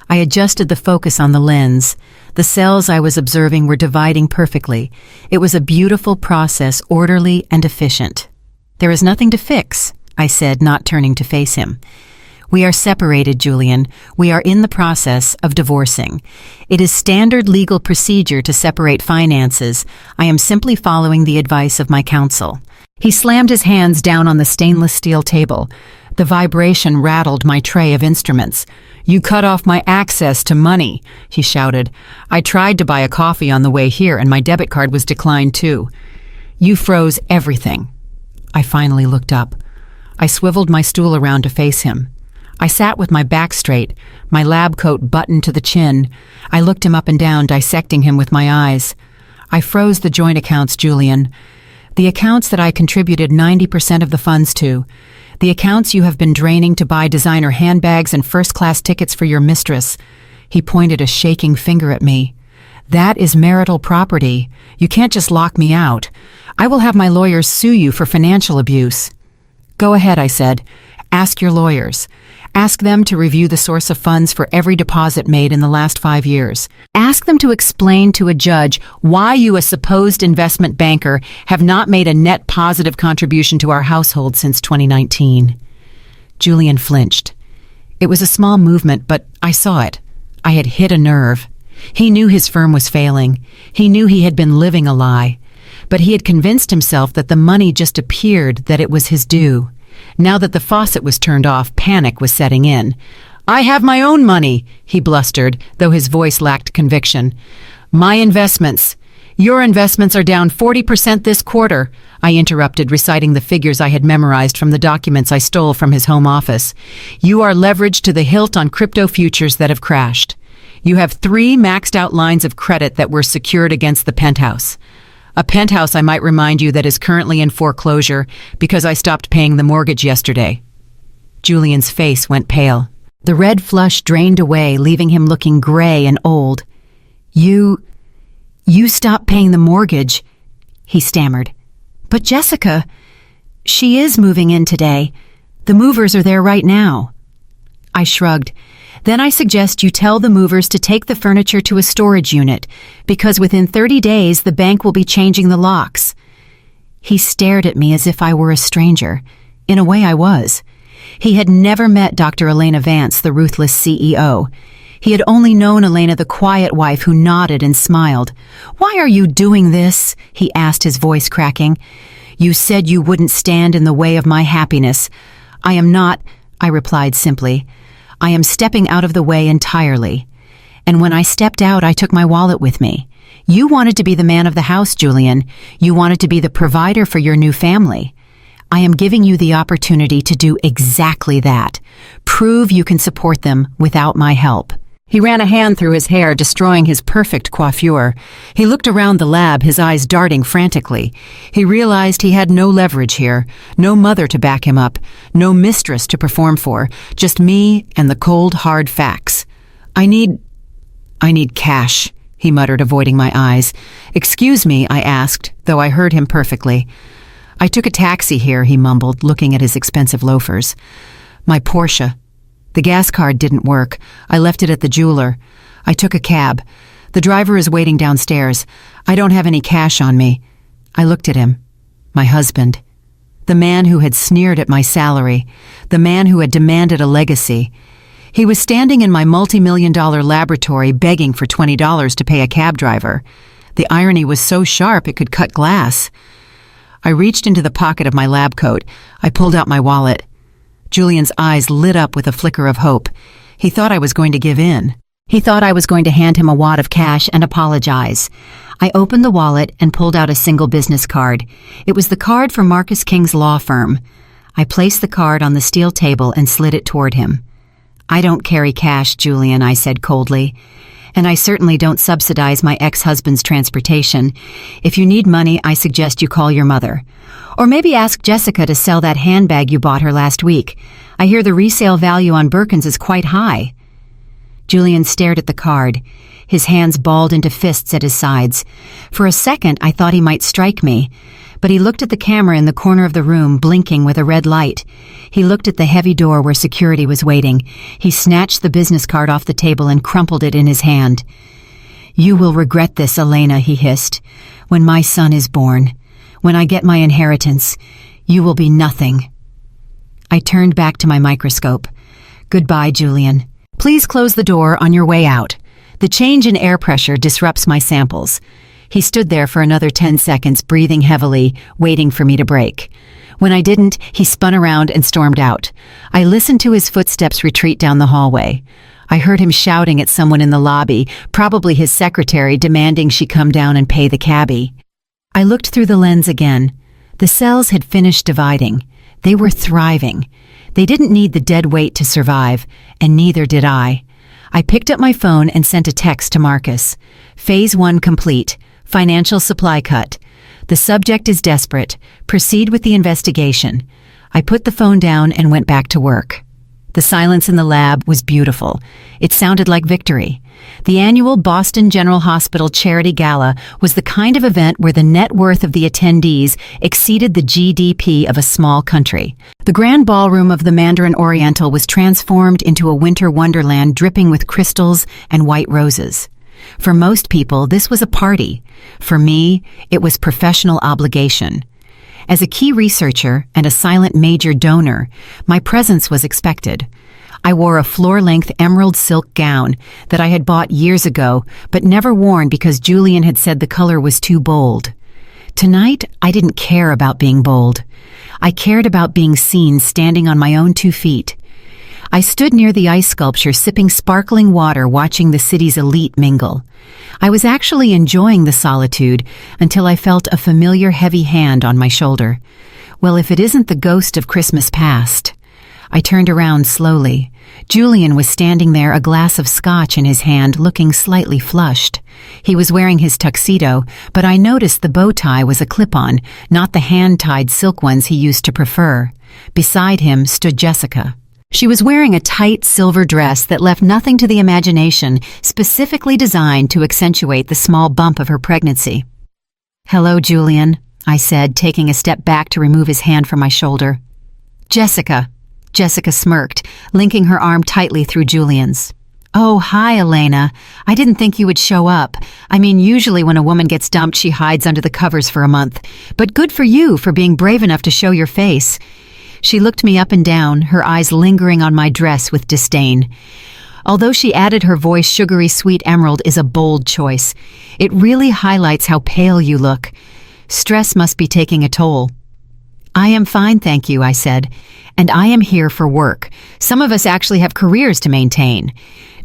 I adjusted the focus on the lens. The cells I was observing were dividing perfectly. It was a beautiful process, orderly and efficient. There is nothing to fix, I said, not turning to face him. We are separated, Julian. We are in the process of divorcing. It is standard legal procedure to separate finances. I am simply following the advice of my counsel. He slammed his hands down on the stainless steel table. The vibration rattled my tray of instruments. You cut off my access to money, he shouted. I tried to buy a coffee on the way here, and my debit card was declined too. You froze everything. I finally looked up. I swiveled my stool around to face him. I sat with my back straight, my lab coat buttoned to the chin. I looked him up and down, dissecting him with my eyes. I froze the joint accounts, Julian. The accounts that I contributed 90% of the funds to. The accounts you have been draining to buy designer handbags and first-class tickets for your mistress. He pointed a shaking finger at me. That is marital property. You can't just lock me out. I will have my lawyers sue you for financial abuse. Go ahead, I said. Ask your lawyers. Ask them to review the source of funds for every deposit made in the last 5 years. Ask them to explain to a judge why you, a supposed investment banker, have not made a net positive contribution to our household since 2019. Julian flinched. It was a small movement, but I saw it. I had hit a nerve. He knew his firm was failing. He knew he had been living a lie. But he had convinced himself that the money just appeared, that it was his due. Now that the faucet was turned off, panic was setting in. I have my own money, he blustered, though his voice lacked conviction. My investments. Your investments are down 40% this quarter, I interrupted, reciting the figures I had memorized from the documents I stole from his home office. You are leveraged to the hilt on crypto futures that have crashed. You have 3 maxed out lines of credit that were secured against the penthouse. A penthouse, I might remind you, that is currently in foreclosure because I stopped paying the mortgage yesterday. Julian's face went pale. The red flush drained away, leaving him looking gray and old. You stopped paying the mortgage, he stammered. But Jessica, she is moving in today. The movers are there right now. I shrugged. Then I suggest you tell the movers to take the furniture to a storage unit, because within 30 days the bank will be changing the locks. He stared at me as if I were a stranger. In a way, I was. He had never met Dr. Elena Vance, the ruthless CEO. He had only known Elena, the quiet wife who nodded and smiled. "Why are you doing this?" he asked, his voice cracking. "You said you wouldn't stand in the way of my happiness." "I am not," I replied simply. "I am stepping out of the way entirely." And when I stepped out, I took my wallet with me. You wanted to be the man of the house, Julian. You wanted to be the provider for your new family. I am giving you the opportunity to do exactly that. Prove you can support them without my help. He ran a hand through his hair, destroying his perfect coiffure. He looked around the lab, his eyes darting frantically. He realized he had no leverage here, no mother to back him up, no mistress to perform for, just me and the cold, hard facts. I need cash, he muttered, avoiding my eyes. "Excuse me," I asked, though I heard him perfectly. "I took a taxi here," he mumbled, looking at his expensive loafers. "My Porsche. The gas card didn't work. I left it at the jeweler. I took a cab. The driver is waiting downstairs. I don't have any cash on me." I looked at him. My husband. The man who had sneered at my salary. The man who had demanded a legacy. He was standing in my multi-million-dollar laboratory begging for $20 to pay a cab driver. The irony was so sharp it could cut glass. I reached into the pocket of my lab coat. I pulled out my wallet. Julian's eyes lit up with a flicker of hope. He thought I was going to give in. He thought I was going to hand him a wad of cash and apologize. I opened the wallet and pulled out a single business card. It was the card for Marcus King's law firm. I placed the card on the steel table and slid it toward him. "I don't carry cash, Julian," I said coldly. "And I certainly don't subsidize my ex-husband's transportation. If you need money, I suggest you call your mother. Or maybe ask Jessica to sell that handbag you bought her last week. I hear the resale value on Birkins is quite high." Julian stared at the card. His hands balled into fists at his sides. For a second, I thought he might strike me. But he looked at the camera in the corner of the room, blinking with a red light. He looked at the heavy door where security was waiting. He snatched the business card off the table and crumpled it in his hand. "You will regret this, Elena," he hissed. "When my son is born, when I get my inheritance, you will be nothing." I turned back to my microscope. "Goodbye, Julian. Please close the door on your way out. The change in air pressure disrupts my samples." He stood there for another 10 seconds, breathing heavily, waiting for me to break. When I didn't, he spun around and stormed out. I listened to his footsteps retreat down the hallway. I heard him shouting at someone in the lobby, probably his secretary, demanding she come down and pay the cabbie. I looked through the lens again. The cells had finished dividing. They were thriving. They didn't need the dead weight to survive, and neither did I. I picked up my phone and sent a text to Marcus. "Phase 1 complete. Financial supply cut. The subject is desperate. Proceed with the investigation." I put the phone down and went back to work. The silence in the lab was beautiful. It sounded like victory. The annual Boston General Hospital Charity Gala was the kind of event where the net worth of the attendees exceeded the GDP of a small country. The grand ballroom of the Mandarin Oriental was transformed into a winter wonderland dripping with crystals and white roses. For most people, this was a party. For me, it was professional obligation. As a key researcher and a silent major donor, my presence was expected. I wore a floor-length emerald silk gown that I had bought years ago, but never worn because Julian had said the color was too bold. Tonight, I didn't care about being bold. I cared about being seen standing on my own 2 feet. I stood near the ice sculpture sipping sparkling water watching the city's elite mingle. I was actually enjoying the solitude until I felt a familiar heavy hand on my shoulder. Well, if it isn't the ghost of Christmas past. I turned around slowly. Julian was standing there, a glass of scotch in his hand, looking slightly flushed. He was wearing his tuxedo, but I noticed the bow tie was a clip-on, not the hand-tied silk ones he used to prefer. Beside him stood Jessica. She was wearing a tight silver dress that left nothing to the imagination, specifically designed to accentuate the small bump of her pregnancy. "Hello, Julian," I said, taking a step back to remove his hand from my shoulder. "Jessica." Jessica smirked, linking her arm tightly through Julian's. "Oh, hi, Elena. I didn't think you would show up. I mean, usually when a woman gets dumped, she hides under the covers for a month. But good for you for being brave enough to show your face." She looked me up and down, her eyes lingering on my dress with disdain. Although she added her voice, "Sugary sweet emerald" is a bold choice. It really highlights how pale you look. Stress must be taking a toll. "I am fine, thank you," I said. "And I am here for work. Some of us actually have careers to maintain."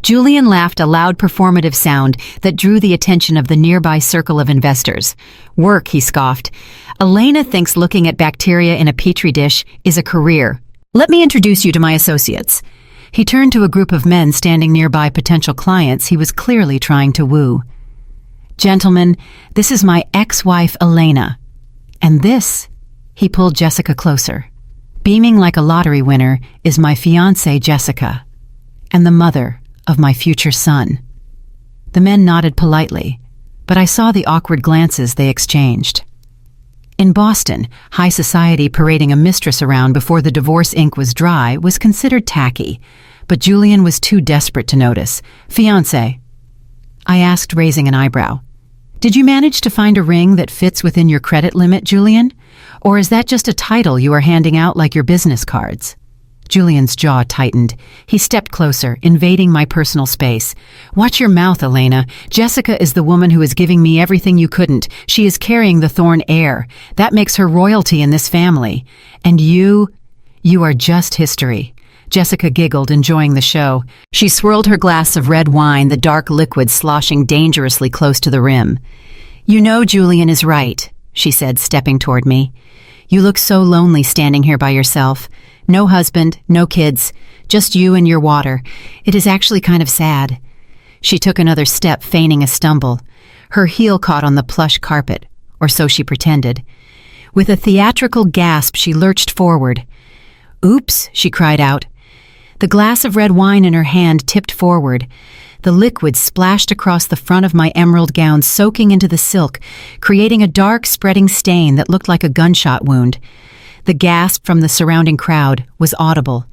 Julian laughed, a loud performative sound that drew the attention of the nearby circle of investors. "Work," he scoffed. "Elena thinks looking at bacteria in a petri dish is a career. Let me introduce you to my associates." He turned to a group of men standing nearby, potential clients he was clearly trying to woo. "Gentlemen, this is my ex-wife, Elena. And this," he pulled Jessica closer, "beaming like a lottery winner, is my fiancée, Jessica, and the mother of my future son." The men nodded politely, but I saw the awkward glances they exchanged. In Boston, high society parading a mistress around before the divorce ink was dry was considered tacky, but Julian was too desperate to notice. "Fiancé," I asked, raising an eyebrow. "Did you manage to find a ring that fits within your credit limit, Julian? Or is that just a title you are handing out like your business cards?" Julian's jaw tightened. He stepped closer, invading my personal space. "Watch your mouth, Elena. Jessica is the woman who is giving me everything you couldn't. She is carrying the Thorne heir. That makes her royalty in this family. And you are just history." Jessica giggled, enjoying the show. She swirled her glass of red wine, the dark liquid sloshing dangerously close to the rim. "You know Julian is right," she said, stepping toward me. "You look so lonely standing here by yourself. No husband, no kids, just you and your water. It is actually kind of sad." She took another step, feigning a stumble. Her heel caught on the plush carpet, or so she pretended. With a theatrical gasp, she lurched forward. "Oops," she cried out. The glass of red wine in her hand tipped forward. The liquid splashed across the front of my emerald gown, soaking into the silk, creating a dark, spreading stain that looked like a gunshot wound. The gasp from the surrounding crowd was audible.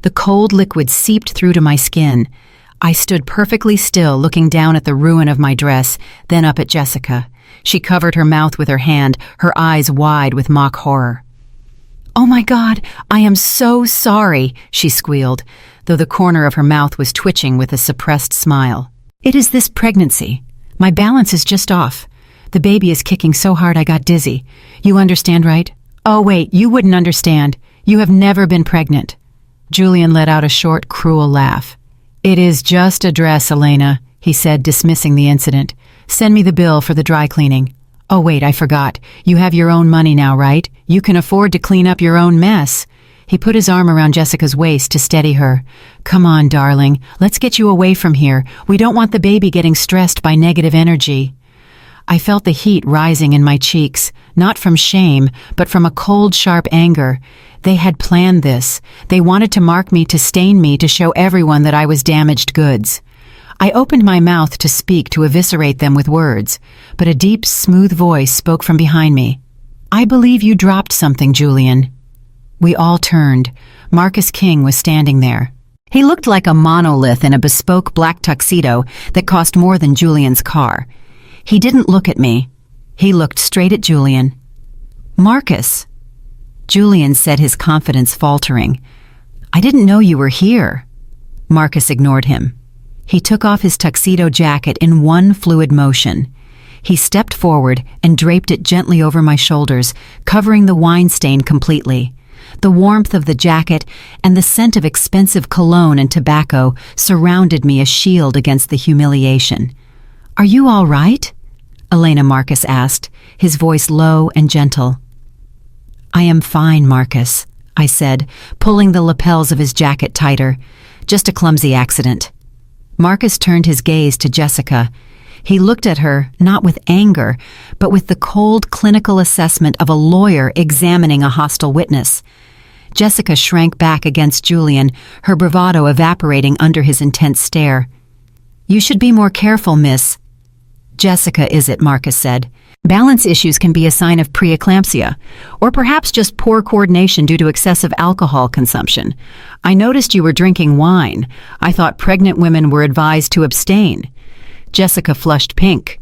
The cold liquid seeped through to my skin. I stood perfectly still, looking down at the ruin of my dress, then up at Jessica. She covered her mouth with her hand, her eyes wide with mock horror. "Oh my God, I am so sorry," she squealed, though the corner of her mouth was twitching with a suppressed smile. "It is this pregnancy. My balance is just off. The baby is kicking so hard I got dizzy. You understand, right?" "Oh wait, you wouldn't understand. You have never been pregnant." Julian let out a short, cruel laugh. "It is just a dress, Elena," he said, dismissing the incident. "Send me the bill for the dry cleaning. Oh wait, I forgot. You have your own money now, right? You can afford to clean up your own mess." He put his arm around Jessica's waist to steady her. "Come on, darling. Let's get you away from here. We don't want the baby getting stressed by negative energy." I felt the heat rising in my cheeks, not from shame, but from a cold, sharp anger. They had planned this. They wanted to mark me, to stain me, to show everyone that I was damaged goods. I opened my mouth to speak, to eviscerate them with words, but a deep, smooth voice spoke from behind me. "I believe you dropped something, Julian." We all turned. Marcus King was standing there. He looked like a monolith in a bespoke black tuxedo that cost more than Julian's car. He didn't look at me. He looked straight at Julian. "Marcus." Julian said, his confidence faltering. "I didn't know you were here." Marcus ignored him. He took off his tuxedo jacket in one fluid motion. He stepped forward and draped it gently over my shoulders, covering the wine stain completely. The warmth of the jacket and the scent of expensive cologne and tobacco surrounded me, a shield against the humiliation. "Are you all right?" Elena Marcus asked, his voice low and gentle. "I am fine, Marcus," I said, pulling the lapels of his jacket tighter. "Just a clumsy accident." Marcus turned his gaze to Jessica. He looked at her, not with anger, but with the cold, clinical assessment of a lawyer examining a hostile witness. Jessica shrank back against Julian, her bravado evaporating under his intense stare. "You should be more careful, miss." "Jessica, is it?" Marcus said. "Balance issues can be a sign of preeclampsia, or perhaps just poor coordination due to excessive alcohol consumption. I noticed you were drinking wine. I thought pregnant women were advised to abstain." Jessica flushed pink.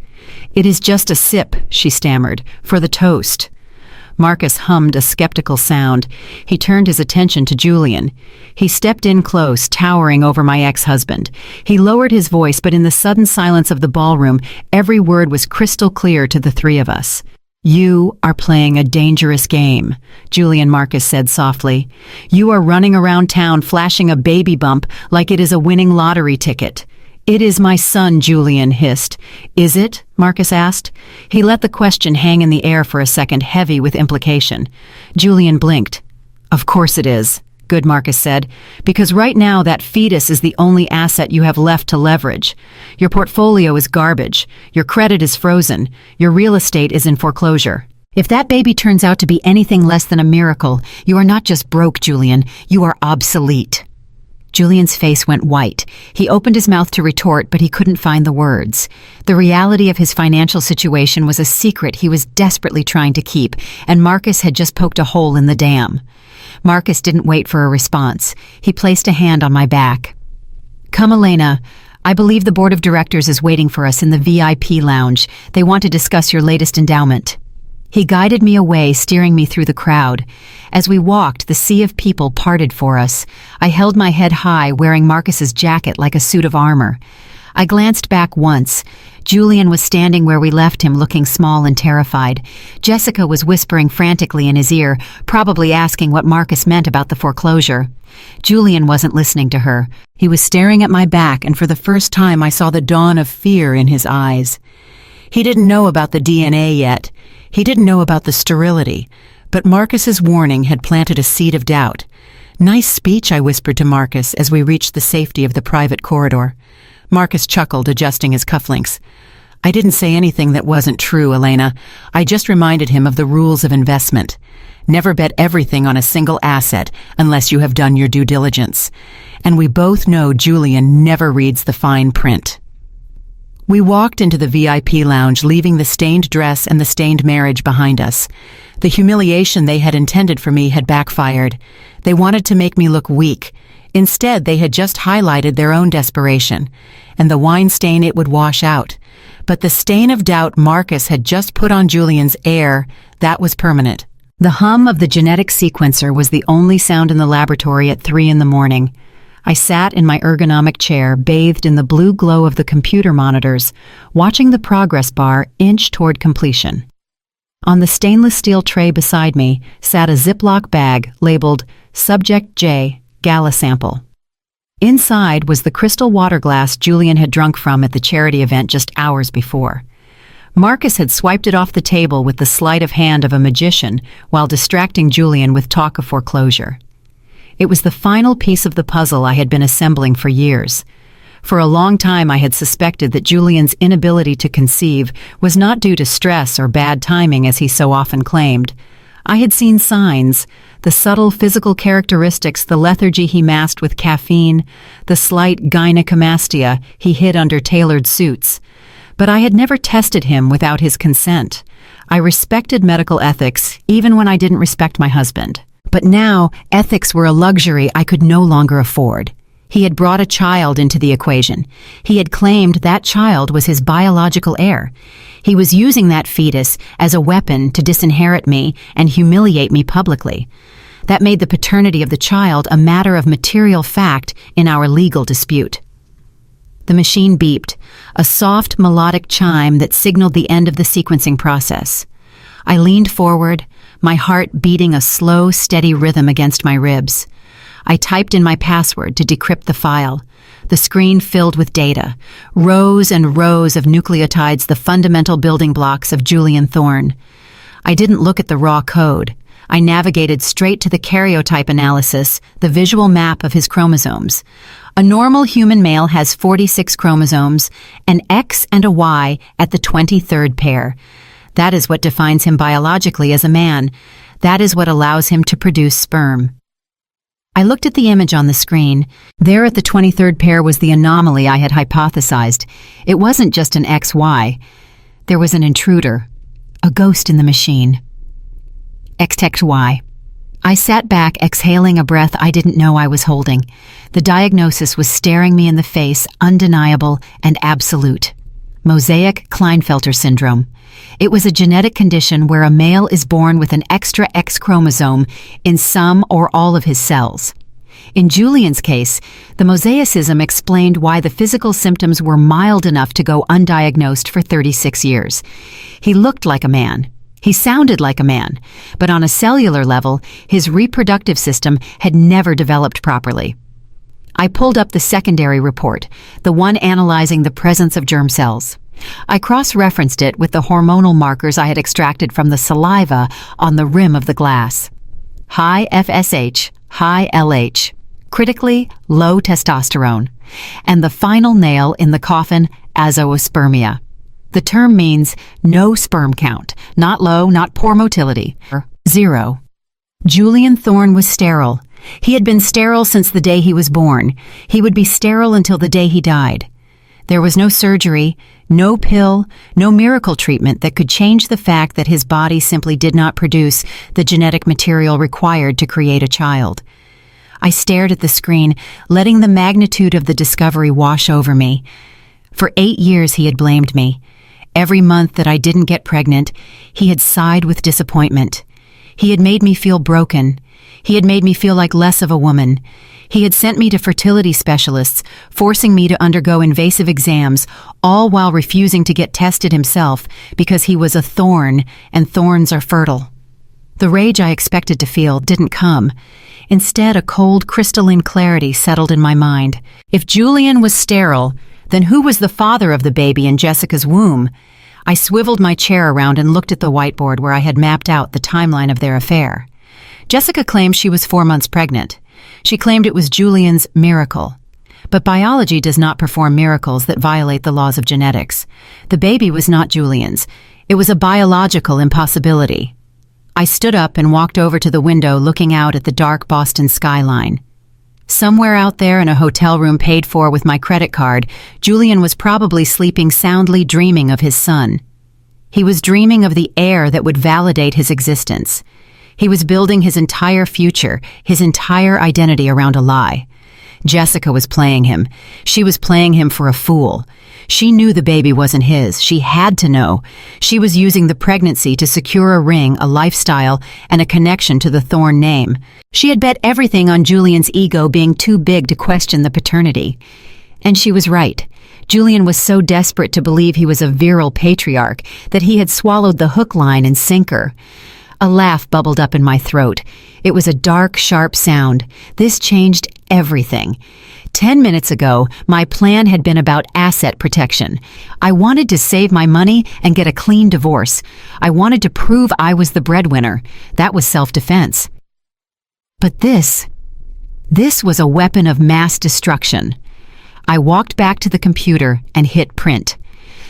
"It is just a sip," she stammered, "for the toast." Marcus hummed a skeptical sound. He turned his attention to Julian. He stepped in close, towering over my ex-husband. He lowered his voice, but in the sudden silence of the ballroom, every word was crystal clear to the three of us. "You are playing a dangerous game," Julian Marcus said softly. "You are running around town flashing a baby bump like it is a winning lottery ticket." "It is my son," Julian hissed. "Is it?" Marcus asked. He let the question hang in the air for a second, heavy with implication. Julian blinked. "Of course it is," good Marcus said, "because right now that fetus is the only asset you have left to leverage. Your portfolio is garbage. Your credit is frozen. Your real estate is in foreclosure. If that baby turns out to be anything less than a miracle, you are not just broke, Julian. You are obsolete." Julian's face went white. He opened his mouth to retort, but he couldn't find the words. The reality of his financial situation was a secret he was desperately trying to keep, and Marcus had just poked a hole in the dam. Marcus didn't wait for a response. He placed a hand on my back. "Come, Elena. I believe the board of directors is waiting for us in the VIP lounge. They want to discuss your latest endowment." He guided me away, steering me through the crowd. As we walked, the sea of people parted for us. I held my head high, wearing Marcus's jacket like a suit of armor. I glanced back once. Julian was standing where we left him, looking small and terrified. Jessica was whispering frantically in his ear, probably asking what Marcus meant about the foreclosure. Julian wasn't listening to her. He was staring at my back, and for the first time I saw the dawn of fear in his eyes. He didn't know about the DNA yet. He didn't know about the sterility, but Marcus's warning had planted a seed of doubt. "Nice speech," I whispered to Marcus as we reached the safety of the private corridor. Marcus chuckled, adjusting his cufflinks. "I didn't say anything that wasn't true, Elena. I just reminded him of the rules of investment. Never bet everything on a single asset unless you have done your due diligence. And we both know Julian never reads the fine print." We walked into the VIP lounge, leaving the stained dress and the stained marriage behind us. The humiliation they had intended for me had backfired. They wanted to make me look weak. Instead, they had just highlighted their own desperation. And the wine stain, it would wash out. But the stain of doubt Marcus had just put on Julian's heir, that was permanent. The hum of the genetic sequencer was the only sound in the laboratory at 3 in the morning. I sat in my ergonomic chair, bathed in the blue glow of the computer monitors, watching the progress bar inch toward completion. On the stainless steel tray beside me sat a Ziploc bag labeled Subject J, Gala Sample. Inside was the crystal water glass Julian had drunk from at the charity event just hours before. Marcus had swiped it off the table with the sleight of hand of a magician while distracting Julian with talk of foreclosure. It was the final piece of the puzzle I had been assembling for years. For a long time I had suspected that Julian's inability to conceive was not due to stress or bad timing as he so often claimed. I had seen signs, the subtle physical characteristics, the lethargy he masked with caffeine, the slight gynecomastia he hid under tailored suits. But I had never tested him without his consent. I respected medical ethics, even when I didn't respect my husband. But now, ethics were a luxury I could no longer afford. He had brought a child into the equation. He had claimed that child was his biological heir. He was using that fetus as a weapon to disinherit me and humiliate me publicly. That made the paternity of the child a matter of material fact in our legal dispute. The machine beeped, a soft melodic chime that signaled the end of the sequencing process. I leaned forward, my heart beating a slow, steady rhythm against my ribs. I typed in my password to decrypt the file. The screen filled with data, rows and rows of nucleotides, the fundamental building blocks of Julian Thorne. I didn't look at the raw code. I navigated straight to the karyotype analysis, the visual map of his chromosomes. A normal human male has 46 chromosomes, an X and a Y at the 23rd pair. That is what defines him biologically as a man. That is what allows him to produce sperm. I looked at the image on the screen. There at the 23rd pair was the anomaly I had hypothesized. It wasn't just an XY. There was an intruder, a ghost in the machine. XXY. I sat back, exhaling a breath I didn't know I was holding. The diagnosis was staring me in the face, undeniable and absolute. Mosaic Klinefelter syndrome. It was a genetic condition where a male is born with an extra X chromosome in some or all of his cells. In Julian's case, the mosaicism explained why the physical symptoms were mild enough to go undiagnosed for 36 years. He looked like a man. He sounded like a man, but on a cellular level, his reproductive system had never developed properly. I pulled up the secondary report, the one analyzing the presence of germ cells. I cross-referenced it with the hormonal markers I had extracted from the saliva on the rim of the glass. High FSH, high LH, critically low testosterone, and the final nail in the coffin, azoospermia. The term means no sperm count, not low, not poor motility, 0. Julian Thorne was sterile. He had been sterile since the day he was born. He would be sterile until the day he died. There was no surgery, no pill, no miracle treatment that could change the fact that his body simply did not produce the genetic material required to create a child. I stared at the screen, letting the magnitude of the discovery wash over me. For 8 years he had blamed me. Every month that I didn't get pregnant, he had sighed with disappointment. He had made me feel broken. He had made me feel like less of a woman. He had sent me to fertility specialists, forcing me to undergo invasive exams, all while refusing to get tested himself because he was a thorn, and thorns are fertile. The rage I expected to feel didn't come. Instead, a cold, crystalline clarity settled in my mind. If Julian was sterile, then who was the father of the baby in Jessica's womb? I swiveled my chair around and looked at the whiteboard where I had mapped out the timeline of their affair. Jessica claimed she was 4 months pregnant. She claimed it was Julian's miracle. But biology does not perform miracles that violate the laws of genetics. The baby was not Julian's. It was a biological impossibility. I stood up and walked over to the window, looking out at the dark Boston skyline. Somewhere out there in a hotel room paid for with my credit card, Julian was probably sleeping soundly, dreaming of his son. He was dreaming of the heir that would validate his existence. He was building his entire future, his entire identity around a lie. Jessica was playing him. She was playing him for a fool. She knew the baby wasn't his. She had to know. She was using the pregnancy to secure a ring, a lifestyle, and a connection to the Thorne name. She had bet everything on Julian's ego being too big to question the paternity. And she was right. Julian was so desperate to believe he was a virile patriarch that he had swallowed the hook, line, and sinker. A laugh bubbled up in my throat. It was a dark, sharp sound. This changed everything. 10 minutes ago, my plan had been about asset protection. I wanted to save my money and get a clean divorce. I wanted to prove I was the breadwinner. That was self-defense. But this was a weapon of mass destruction. I walked back to the computer and hit print.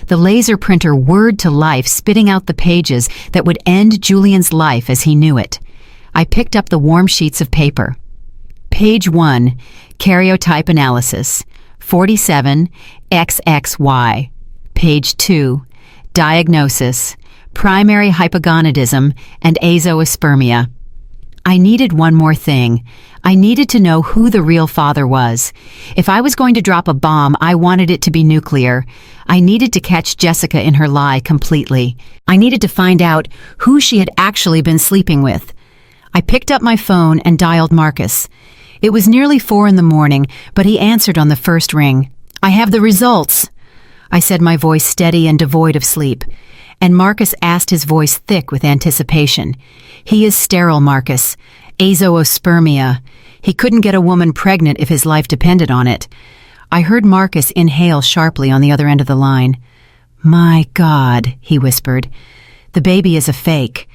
The laser printer whirred to life, spitting out the pages that would end Julian's life as he knew it. I picked up the warm sheets of paper. Page 1, karyotype analysis, 47 XXY. Page 2, diagnosis, primary hypogonadism and azoospermia. I needed one more thing. I needed to know who the real father was. If I was going to drop a bomb, I wanted it to be nuclear. I needed to catch Jessica in her lie completely. I needed to find out who she had actually been sleeping with. I picked up my phone and dialed Marcus. It was nearly 4 a.m, but he answered on the first ring. "I have the results," I said, my voice steady and devoid of sleep. And Marcus asked, his voice thick with anticipation. He is sterile, Marcus. Azoospermia. He couldn't get a woman pregnant if his life depended on it. I heard Marcus inhale sharply on the other end of the line. My God, he whispered. The baby is a fake.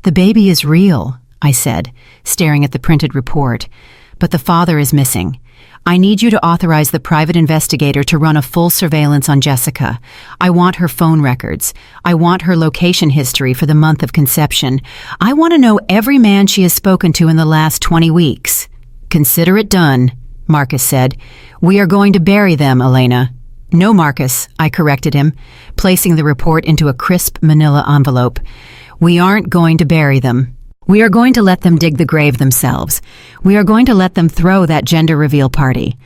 The baby is real, I said, staring at the printed report. But the father is missing. I need you to authorize the private investigator to run a full surveillance on Jessica. I want her phone records. I want her location history for the month of conception. I want to know every man she has spoken to in the last 20 weeks. Consider it done, Marcus said. We are going to bury them, Elena. No, Marcus, I corrected him, placing the report into a crisp manila envelope. We aren't going to bury them. We are going to let them dig the grave themselves. We are going to let them throw that gender reveal party.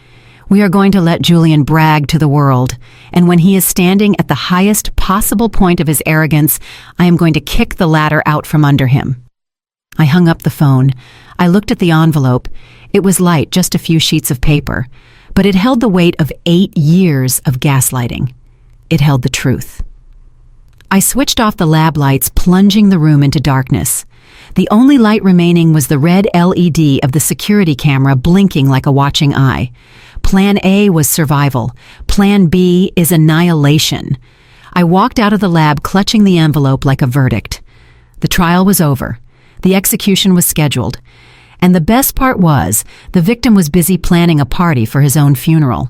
We are going to let Julian brag to the world. And when he is standing at the highest possible point of his arrogance, I am going to kick the ladder out from under him. I hung up the phone. I looked at the envelope. It was light, just a few sheets of paper. But it held the weight of 8 years of gaslighting. It held the truth. I switched off the lab lights, plunging the room into darkness. The only light remaining was the red LED of the security camera blinking like a watching eye. Plan A was survival. Plan B is annihilation. I walked out of the lab clutching the envelope like a verdict. The trial was over. The execution was scheduled. And the best part was, the victim was busy planning a party for his own funeral.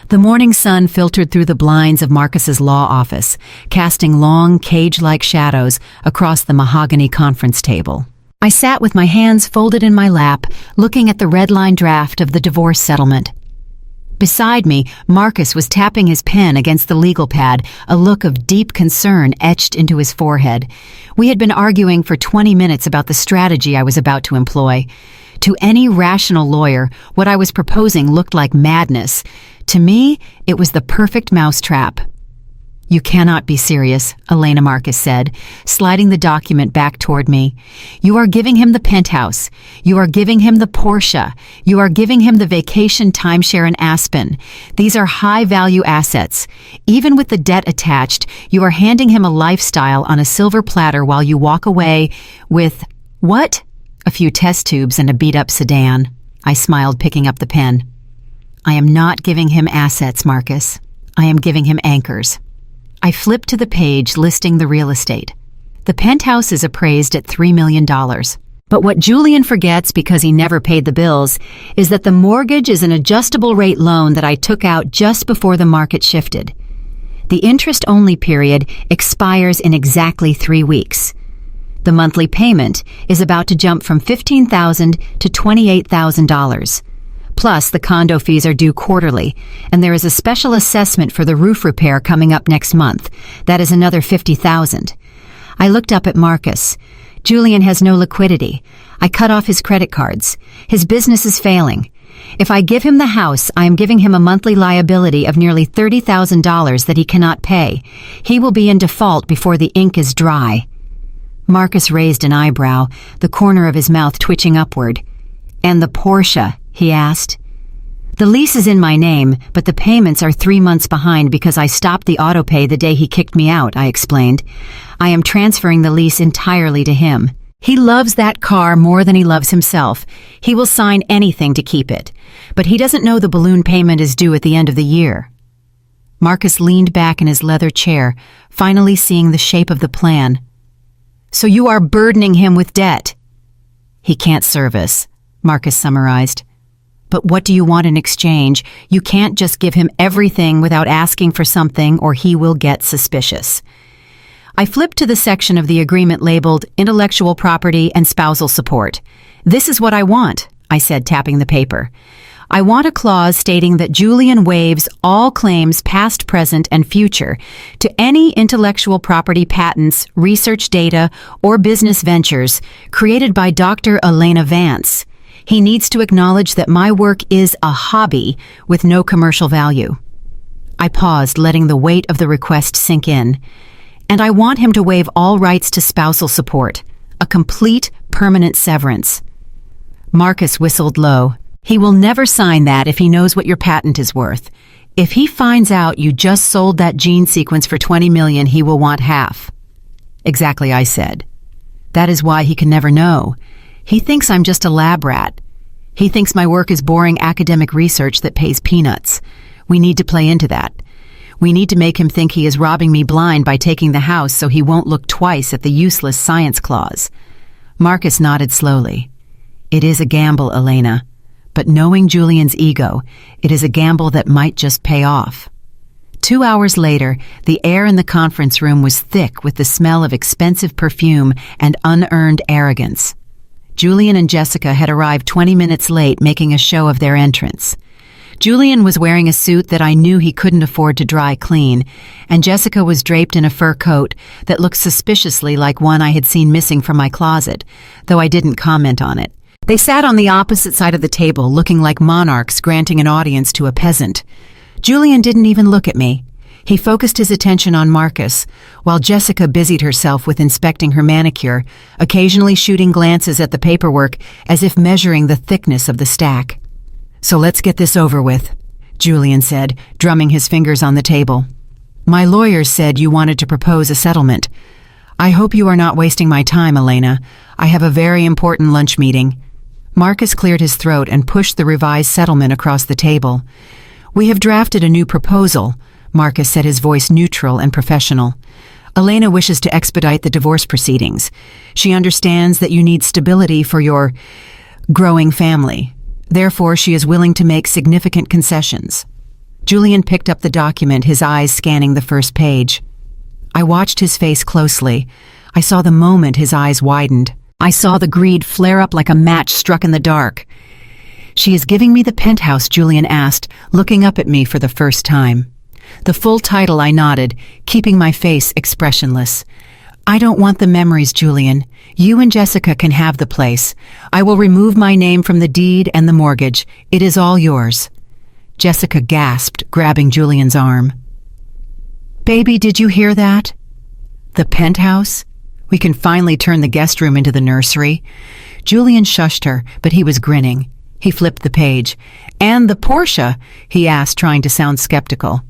The morning sun filtered through the blinds of Marcus's law office, casting long, cage-like shadows across the mahogany conference table. I sat with my hands folded in my lap, looking at the red-line draft of the divorce settlement. Beside me, Marcus was tapping his pen against the legal pad, a look of deep concern etched into his forehead. We had been arguing for 20 minutes about the strategy I was about to employ. To any rational lawyer, what I was proposing looked like madness. To me, it was the perfect mousetrap. You cannot be serious, Elena Marcus said, sliding the document back toward me. You are giving him the penthouse. You are giving him the Porsche. You are giving him the vacation timeshare in Aspen. These are high-value assets. Even with the debt attached, you are handing him a lifestyle on a silver platter while you walk away with, what? A few test tubes and a beat-up sedan. I smiled, picking up the pen. I am not giving him assets, Marcus. I am giving him anchors. I flipped to the page listing the real estate. The penthouse is appraised at $3 million. But what Julian forgets because he never paid the bills is that the mortgage is an adjustable rate loan that I took out just before the market shifted. The interest-only period expires in exactly 3 weeks. The monthly payment is about to jump from $15,000 to $28,000. Plus, the condo fees are due quarterly, and there is a special assessment for the roof repair coming up next month. That is another $50,000. I looked up at Marcus. Julian has no liquidity. I cut off his credit cards. His business is failing. If I give him the house, I am giving him a monthly liability of nearly $30,000 that he cannot pay. He will be in default before the ink is dry. Marcus raised an eyebrow, the corner of his mouth twitching upward. And the Porsche, he asked. The lease is in my name, but the payments are 3 months behind because I stopped the autopay the day he kicked me out, I explained. I am transferring the lease entirely to him. He loves that car more than he loves himself. He will sign anything to keep it. But he doesn't know the balloon payment is due at the end of the year. Marcus leaned back in his leather chair, finally seeing the shape of the plan. So you are burdening him with debt. He can't service, Marcus summarized. But what do you want in exchange? You can't just give him everything without asking for something, or he will get suspicious. I flipped to the section of the agreement labeled Intellectual Property and Spousal Support. This is what I want, I said, tapping the paper. I want a clause stating that Julian waives all claims past, present, and future to any intellectual property patents, research data, or business ventures created by Dr. Elena Vance. He needs to acknowledge that my work is a hobby with no commercial value. I paused, letting the weight of the request sink in. And I want him to waive all rights to spousal support, a complete, permanent severance. Marcus whistled low. He will never sign that if he knows what your patent is worth. If he finds out you just sold that gene sequence for $20 million, he will want half. Exactly, I said. That is why he can never know. He thinks I'm just a lab rat. He thinks my work is boring academic research that pays peanuts. We need to play into that. We need to make him think he is robbing me blind by taking the house so he won't look twice at the useless science clause. Marcus nodded slowly. It is a gamble, Elena. But knowing Julian's ego, it is a gamble that might just pay off. 2 hours later, the air in the conference room was thick with the smell of expensive perfume and unearned arrogance. Julian and Jessica had arrived 20 minutes late, making a show of their entrance. Julian was wearing a suit that I knew he couldn't afford to dry clean, and Jessica was draped in a fur coat that looked suspiciously like one I had seen missing from my closet, though I didn't comment on it. They sat on the opposite side of the table, looking like monarchs granting an audience to a peasant. Julian didn't even look at me. He focused his attention on Marcus, while Jessica busied herself with inspecting her manicure, occasionally shooting glances at the paperwork as if measuring the thickness of the stack. "So let's get this over with," Julian said, drumming his fingers on the table. "My lawyers said you wanted to propose a settlement. I hope you are not wasting my time, Elena. I have a very important lunch meeting." Marcus cleared his throat and pushed the revised settlement across the table. "We have drafted a new proposal," Marcus said, his voice neutral and professional. "Elena wishes to expedite the divorce proceedings. She understands that you need stability for your growing family. Therefore, she is willing to make significant concessions." Julian picked up the document, his eyes scanning the first page. I watched his face closely. I saw the moment his eyes widened. I saw the greed flare up like a match struck in the dark. "She is giving me the penthouse?" Julian asked, looking up at me for the first time. The full title, I nodded, keeping my face expressionless. "I don't want the memories, Julian. You and Jessica can have the place. I will remove my name from the deed and the mortgage. It is all yours." Jessica gasped, grabbing Julian's arm. "Baby, did you hear that? The penthouse? We can finally turn the guest room into the nursery." Julian shushed her, but he was grinning. He flipped the page. "And the Porsche?" he asked, trying to sound skeptical.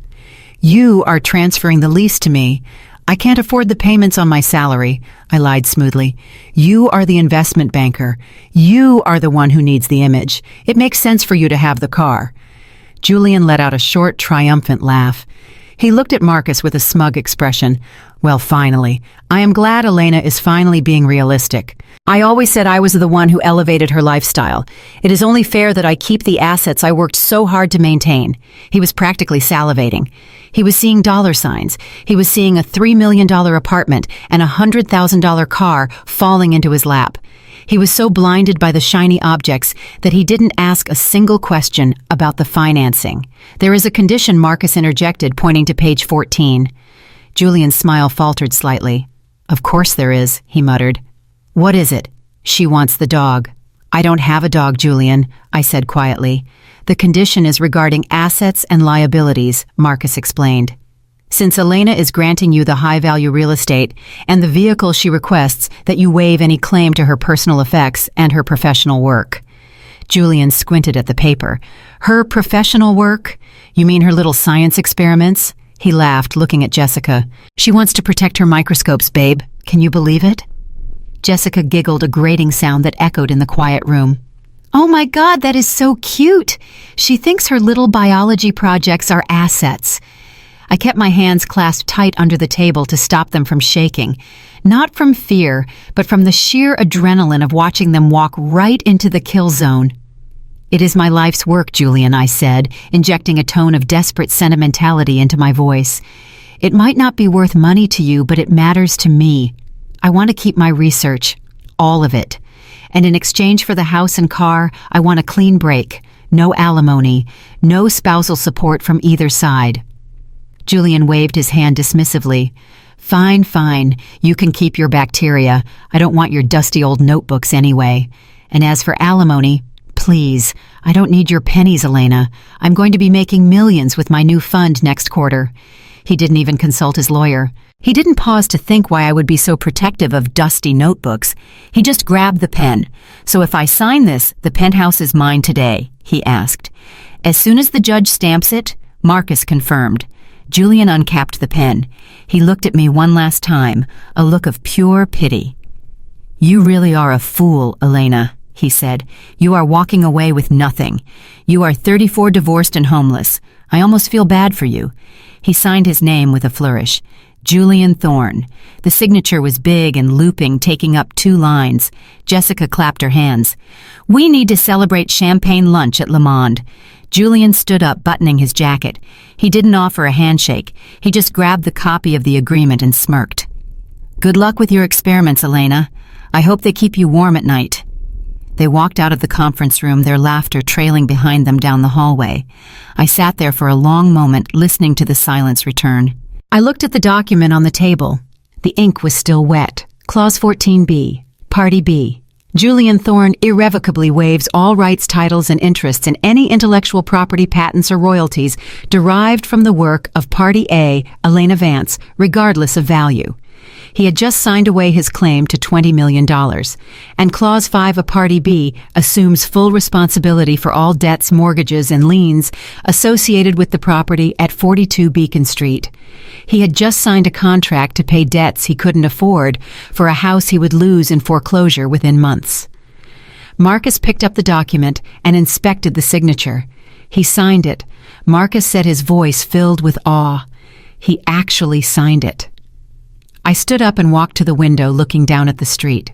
"You are transferring the lease to me. I can't afford the payments on my salary," I lied smoothly. "You are the investment banker. You are the one who needs the image. It makes sense for you to have the car." Julian let out a short, triumphant laugh. He looked at Marcus with a smug expression. "Well, finally. I am glad Elena is finally being realistic. I always said I was the one who elevated her lifestyle. It is only fair that I keep the assets I worked so hard to maintain." He was practically salivating. He was seeing dollar signs. He was seeing a $3 million apartment and a $100,000 car falling into his lap. He was so blinded by the shiny objects that he didn't ask a single question about the financing. "There is a condition," Marcus interjected, pointing to page 14. Julian's smile faltered slightly. "Of course there is," he muttered. "What is it?" "She wants the dog." "I don't have a dog, Julian," I said quietly. "The condition is regarding assets and liabilities," Marcus explained. "Since Elena is granting you the high-value real estate and the vehicle she requests, that you waive any claim to her personal effects and her professional work." Julian squinted at the paper. "Her professional work? You mean her little science experiments?" He laughed, looking at Jessica. "She wants to protect her microscopes, babe. Can you believe it?" Jessica giggled, a grating sound that echoed in the quiet room. "Oh my God, that is so cute! She thinks her little biology projects are assets." I kept my hands clasped tight under the table to stop them from shaking, not from fear, but from the sheer adrenaline of watching them walk right into the kill zone. "It is my life's work, Julian," I said, injecting a tone of desperate sentimentality into my voice. "It might not be worth money to you, but it matters to me. I want to keep my research, all of it. And in exchange for the house and car, I want a clean break, no alimony, no spousal support from either side." Julian waved his hand dismissively. "Fine, fine. You can keep your bacteria. I don't want your dusty old notebooks anyway. And as for alimony, please, I don't need your pennies, Elena. I'm going to be making millions with my new fund next quarter." He didn't even consult his lawyer. He didn't pause to think why I would be so protective of dusty notebooks. He just grabbed the pen. "So if I sign this, the penthouse is mine today?" he asked. "As soon as the judge stamps it," Marcus confirmed. Julian uncapped the pen. He looked at me one last time, a look of pure pity. "You really are a fool, Elena," he said. "You are walking away with nothing. You are 34, divorced and homeless. I almost feel bad for you." He signed his name with a flourish. Julian Thorne. The signature was big and looping, taking up 2 lines. Jessica clapped her hands. "We need to celebrate champagne lunch at Le Monde." Julian stood up, buttoning his jacket. He didn't offer a handshake. He just grabbed the copy of the agreement and smirked. "Good luck with your experiments, Elena. I hope they keep you warm at night." They walked out of the conference room, their laughter trailing behind them down the hallway. I sat there for a long moment, listening to the silence return. I looked at the document on the table. The ink was still wet. Clause 14B, Party B. Julian Thorne irrevocably waives all rights, titles, and interests in any intellectual property, patents, or royalties derived from the work of Party A, Elena Vance, regardless of value. He had just signed away his claim to $20 million, and Clause 5 of Party B assumes full responsibility for all debts, mortgages, and liens associated with the property at 42 Beacon Street. He had just signed a contract to pay debts he couldn't afford for a house he would lose in foreclosure within months. Marcus picked up the document and inspected the signature. He signed it. Marcus said, his voice filled with awe. He actually signed it. I stood up and walked to the window, looking down at the street.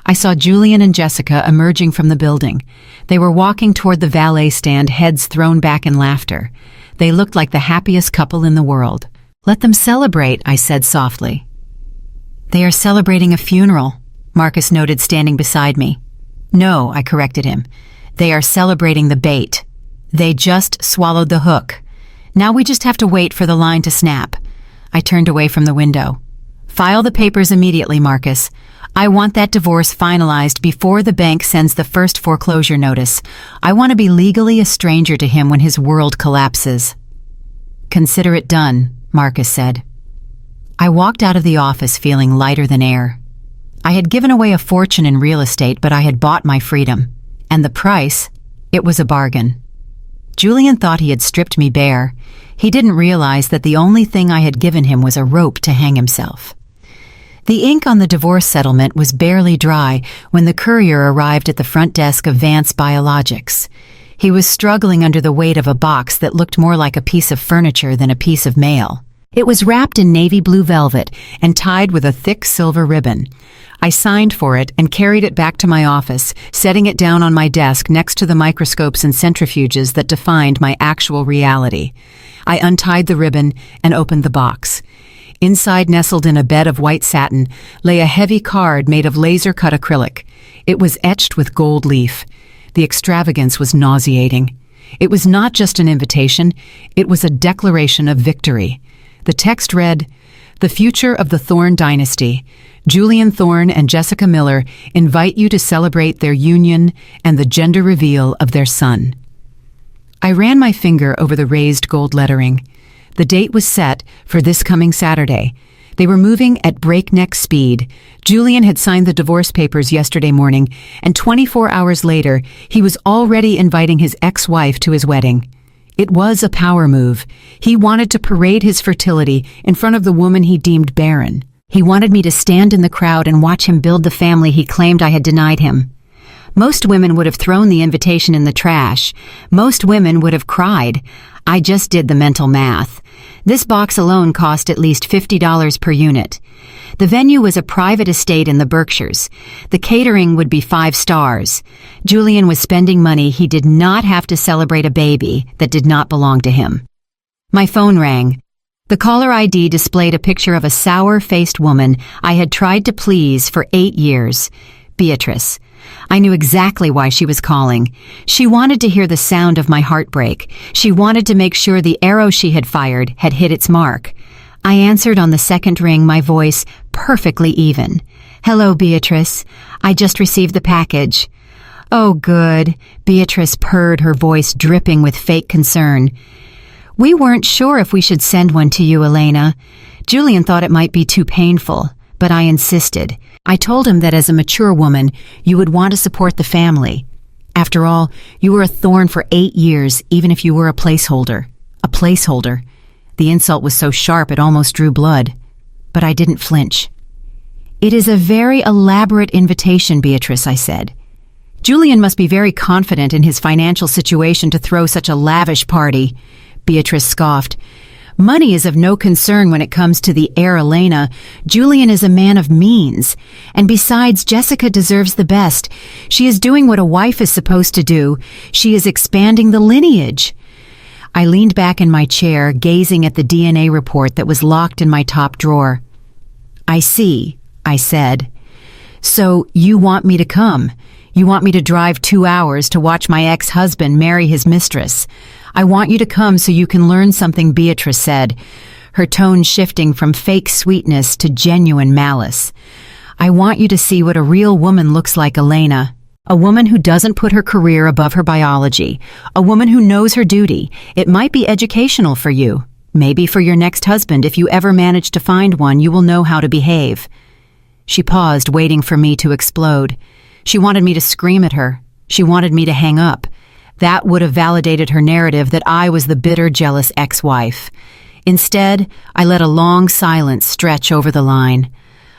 I saw Julian and Jessica emerging from the building. They were walking toward the valet stand, heads thrown back in laughter. They looked like the happiest couple in the world. "Let them celebrate," I said softly. "They are celebrating a funeral," Marcus noted, standing beside me. "No," I corrected him. "They are celebrating the bait. They just swallowed the hook. Now we just have to wait for the line to snap." I turned away from the window. "File the papers immediately, Marcus. I want that divorce finalized before the bank sends the first foreclosure notice. I want to be legally a stranger to him when his world collapses." "Consider it done," Marcus said. I walked out of the office feeling lighter than air. I had given away a fortune in real estate, but I had bought my freedom. And the price? It was a bargain. Julian thought he had stripped me bare. He didn't realize that the only thing I had given him was a rope to hang himself. The ink on the divorce settlement was barely dry when the courier arrived at the front desk of Vance Biologics. He was struggling under the weight of a box that looked more like a piece of furniture than a piece of mail. It was wrapped in navy blue velvet and tied with a thick silver ribbon. I signed for it and carried it back to my office, setting it down on my desk next to the microscopes and centrifuges that defined my actual reality. I untied the ribbon and opened the box. Inside, nestled in a bed of white satin, lay a heavy card made of laser-cut acrylic. It was etched with gold leaf. The extravagance was nauseating. It was not just an invitation, it was a declaration of victory. The text read, "The future of the Thorne dynasty. Julian Thorne and Jessica Miller invite you to celebrate their union and the gender reveal of their son." I ran my finger over the raised gold lettering. The date was set for this coming Saturday. They were moving at breakneck speed. Julian had signed the divorce papers yesterday morning, and 24 hours later, he was already inviting his ex-wife to his wedding. It was a power move. He wanted to parade his fertility in front of the woman he deemed barren. He wanted me to stand in the crowd and watch him build the family he claimed I had denied him. Most women would have thrown the invitation in the trash. Most women would have cried. I just did the mental math. This box alone cost at least $50 per unit. The venue was a private estate in the Berkshires. The catering would be 5 stars. Julian was spending money he did not have to celebrate a baby that did not belong to him. My phone rang. The caller ID displayed a picture of a sour-faced woman I had tried to please for 8 years. Beatrice. I knew exactly why she was calling. She wanted to hear the sound of my heartbreak. She wanted to make sure the arrow she had fired had hit its mark. I answered on the second ring, my voice perfectly even. "Hello, Beatrice. I just received the package." "Oh, good." Beatrice purred, her voice dripping with fake concern. "We weren't sure if we should send one to you, Elena. Julian thought it might be too painful, but I insisted. I told him that as a mature woman, you would want to support the family. After all, you were a Thorne for 8 years, even if you were a placeholder. A placeholder. The insult was so sharp it almost drew blood. But I didn't flinch. "It is a very elaborate invitation, Beatrice," I said. "Julian must be very confident in his financial situation to throw such a lavish party." Beatrice scoffed. "Money is of no concern when it comes to the heir Elena. Julian is a man of means. And besides, Jessica deserves the best. She is doing what a wife is supposed to do. She is expanding the lineage." I leaned back in my chair, gazing at the DNA report that was locked in my top drawer. "I see," I said. "So you want me to come? You want me to drive 2 hours to watch my ex-husband marry his mistress? I want you to come so you can learn something," Beatrice said, her tone shifting from fake sweetness to genuine malice. "I want you to see what a real woman looks like, Elena. A woman who doesn't put her career above her biology. A woman who knows her duty. It might be educational for you. Maybe for your next husband, if you ever manage to find one, you will know how to behave." She paused, waiting for me to explode. She wanted me to scream at her. She wanted me to hang up. That would have validated her narrative that I was the bitter, jealous ex-wife. Instead, I let a long silence stretch over the line.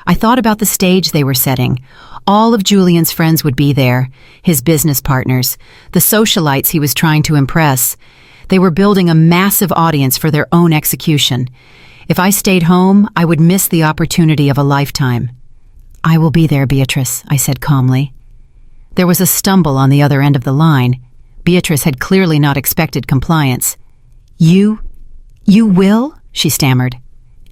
I thought about the stage they were setting. All of Julian's friends would be there, his business partners, the socialites he was trying to impress. They were building a massive audience for their own execution. If I stayed home, I would miss the opportunity of a lifetime. "I will be there, Beatrice," I said calmly. There was a stumble on the other end of the line. Beatrice had clearly not expected compliance. You will?" she stammered.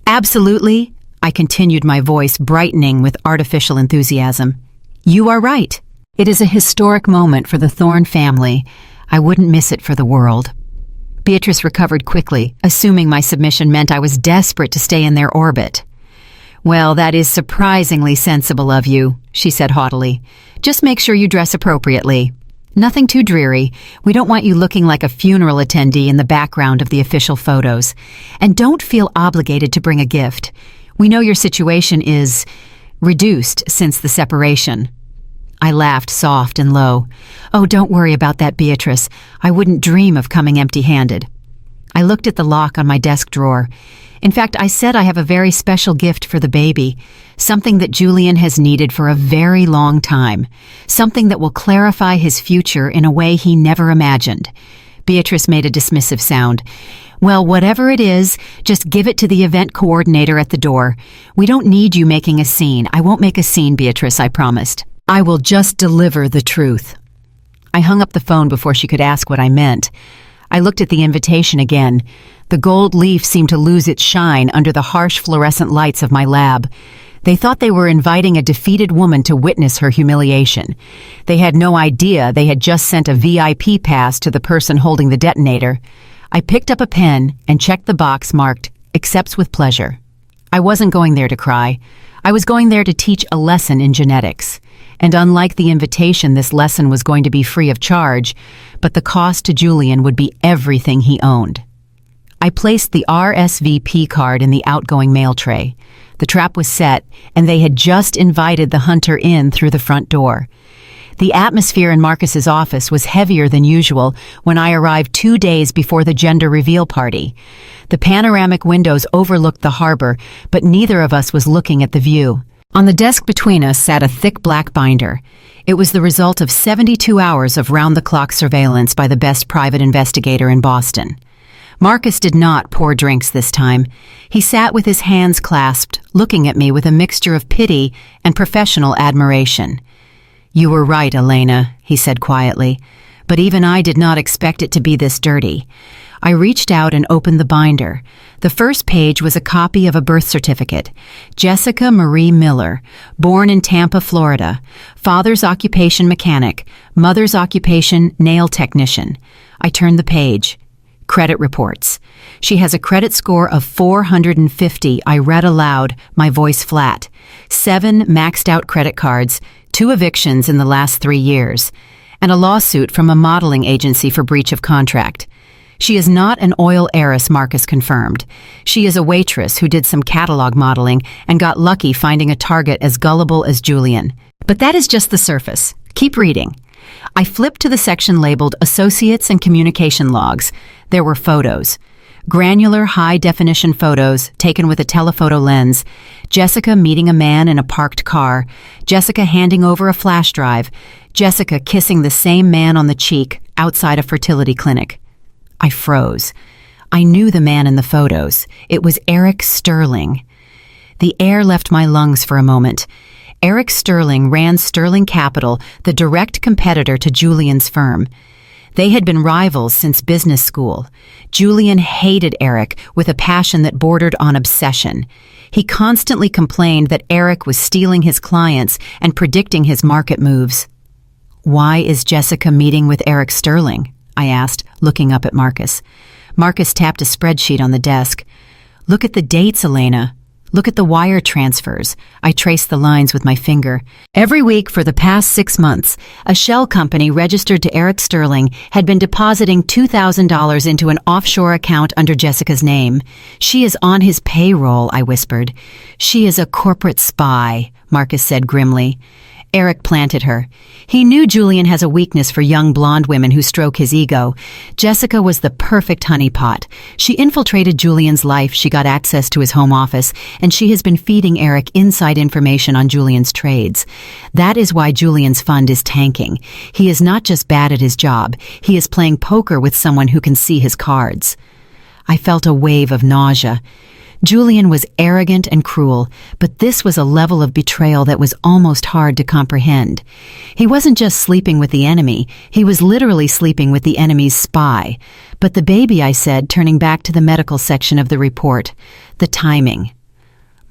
"Absolutely," I continued, my voice brightening with artificial enthusiasm. "You are right. It is a historic moment for the Thorne family. I wouldn't miss it for the world." Beatrice recovered quickly, assuming my submission meant I was desperate to stay in their orbit. "Well, that is surprisingly sensible of you," she said haughtily. "Just make sure you dress appropriately. Nothing too dreary. We don't want you looking like a funeral attendee in the background of the official photos. And don't feel obligated to bring a gift. We know your situation is reduced since the separation." I laughed soft and low. "Oh, don't worry about that, Beatrice. I wouldn't dream of coming empty-handed." I looked at the lock on my desk drawer. In fact, I said I have a very special gift for the baby, something that Julian has needed for a very long time, something that will clarify his future in a way he never imagined. Beatrice made a dismissive sound. "Well, whatever it is, just give it to the event coordinator at the door. We don't need you making a scene. I won't make a scene, Beatrice, I promised. I will just deliver the truth." I hung up the phone before she could ask what I meant. I looked at the invitation again. The gold leaf seemed to lose its shine under the harsh fluorescent lights of my lab. They thought they were inviting a defeated woman to witness her humiliation. They had no idea they had just sent a VIP pass to the person holding the detonator. I picked up a pen and checked the box marked, "Accepts with pleasure." I wasn't going there to cry. I was going there to teach a lesson in genetics. And unlike the invitation, this lesson was going to be free of charge, but the cost to Julian would be everything he owned. I placed the RSVP card in the outgoing mail tray. The trap was set, and they had just invited the hunter in through the front door. The atmosphere in Marcus's office was heavier than usual when I arrived 2 days before the gender reveal party. The panoramic windows overlooked the harbor, but neither of us was looking at the view. On the desk between us sat a thick black binder. It was the result of 72 hours of round-the-clock surveillance by the best private investigator in Boston. Marcus did not pour drinks this time. He sat with his hands clasped, looking at me with a mixture of pity and professional admiration. "You were right, Elena," he said quietly, "but even I did not expect it to be this dirty." I reached out and opened the binder. The first page was a copy of a birth certificate. Jessica Marie Miller, born in Tampa, Florida. Father's occupation mechanic, mother's occupation nail technician. I turned the page. Credit reports. She has a credit score of 450, I read aloud, my voice flat. 7 maxed out credit cards, 2 evictions in the last 3 years, and a lawsuit from a modeling agency for breach of contract. She is not an oil heiress, Marcus confirmed. She is a waitress who did some catalog modeling and got lucky finding a target as gullible as Julian. But that is just the surface. Keep reading. I flipped to the section labeled Associates and Communication Logs. There were photos. Granular, high-definition photos taken with a telephoto lens. Jessica meeting a man in a parked car. Jessica handing over a flash drive. Jessica kissing the same man on the cheek outside a fertility clinic. I froze. I knew the man in the photos. It was Eric Sterling. The air left my lungs for a moment. Eric Sterling ran Sterling Capital, the direct competitor to Julian's firm. They had been rivals since business school. Julian hated Eric with a passion that bordered on obsession. He constantly complained that Eric was stealing his clients and predicting his market moves. "Why is Jessica meeting with Eric Sterling?" I asked, looking up at Marcus. Marcus tapped a spreadsheet on the desk. "Look at the dates, Elena. Look at the wire transfers." I traced the lines with my finger. Every week for the past 6 months, a shell company registered to Eric Sterling had been depositing $2,000 into an offshore account under Jessica's name. "She is on his payroll," I whispered. "She is a corporate spy," Marcus said grimly. Eric planted her. He knew Julian has a weakness for young blonde women who stroke his ego. Jessica was the perfect honeypot. She infiltrated Julian's life, she got access to his home office, and she has been feeding Eric inside information on Julian's trades. That is why Julian's fund is tanking. He is not just bad at his job, he is playing poker with someone who can see his cards. I felt a wave of nausea. Julian was arrogant and cruel, but this was a level of betrayal that was almost hard to comprehend. He wasn't just sleeping with the enemy, he was literally sleeping with the enemy's spy. "But the baby," I said, turning back to the medical section of the report. "The timing."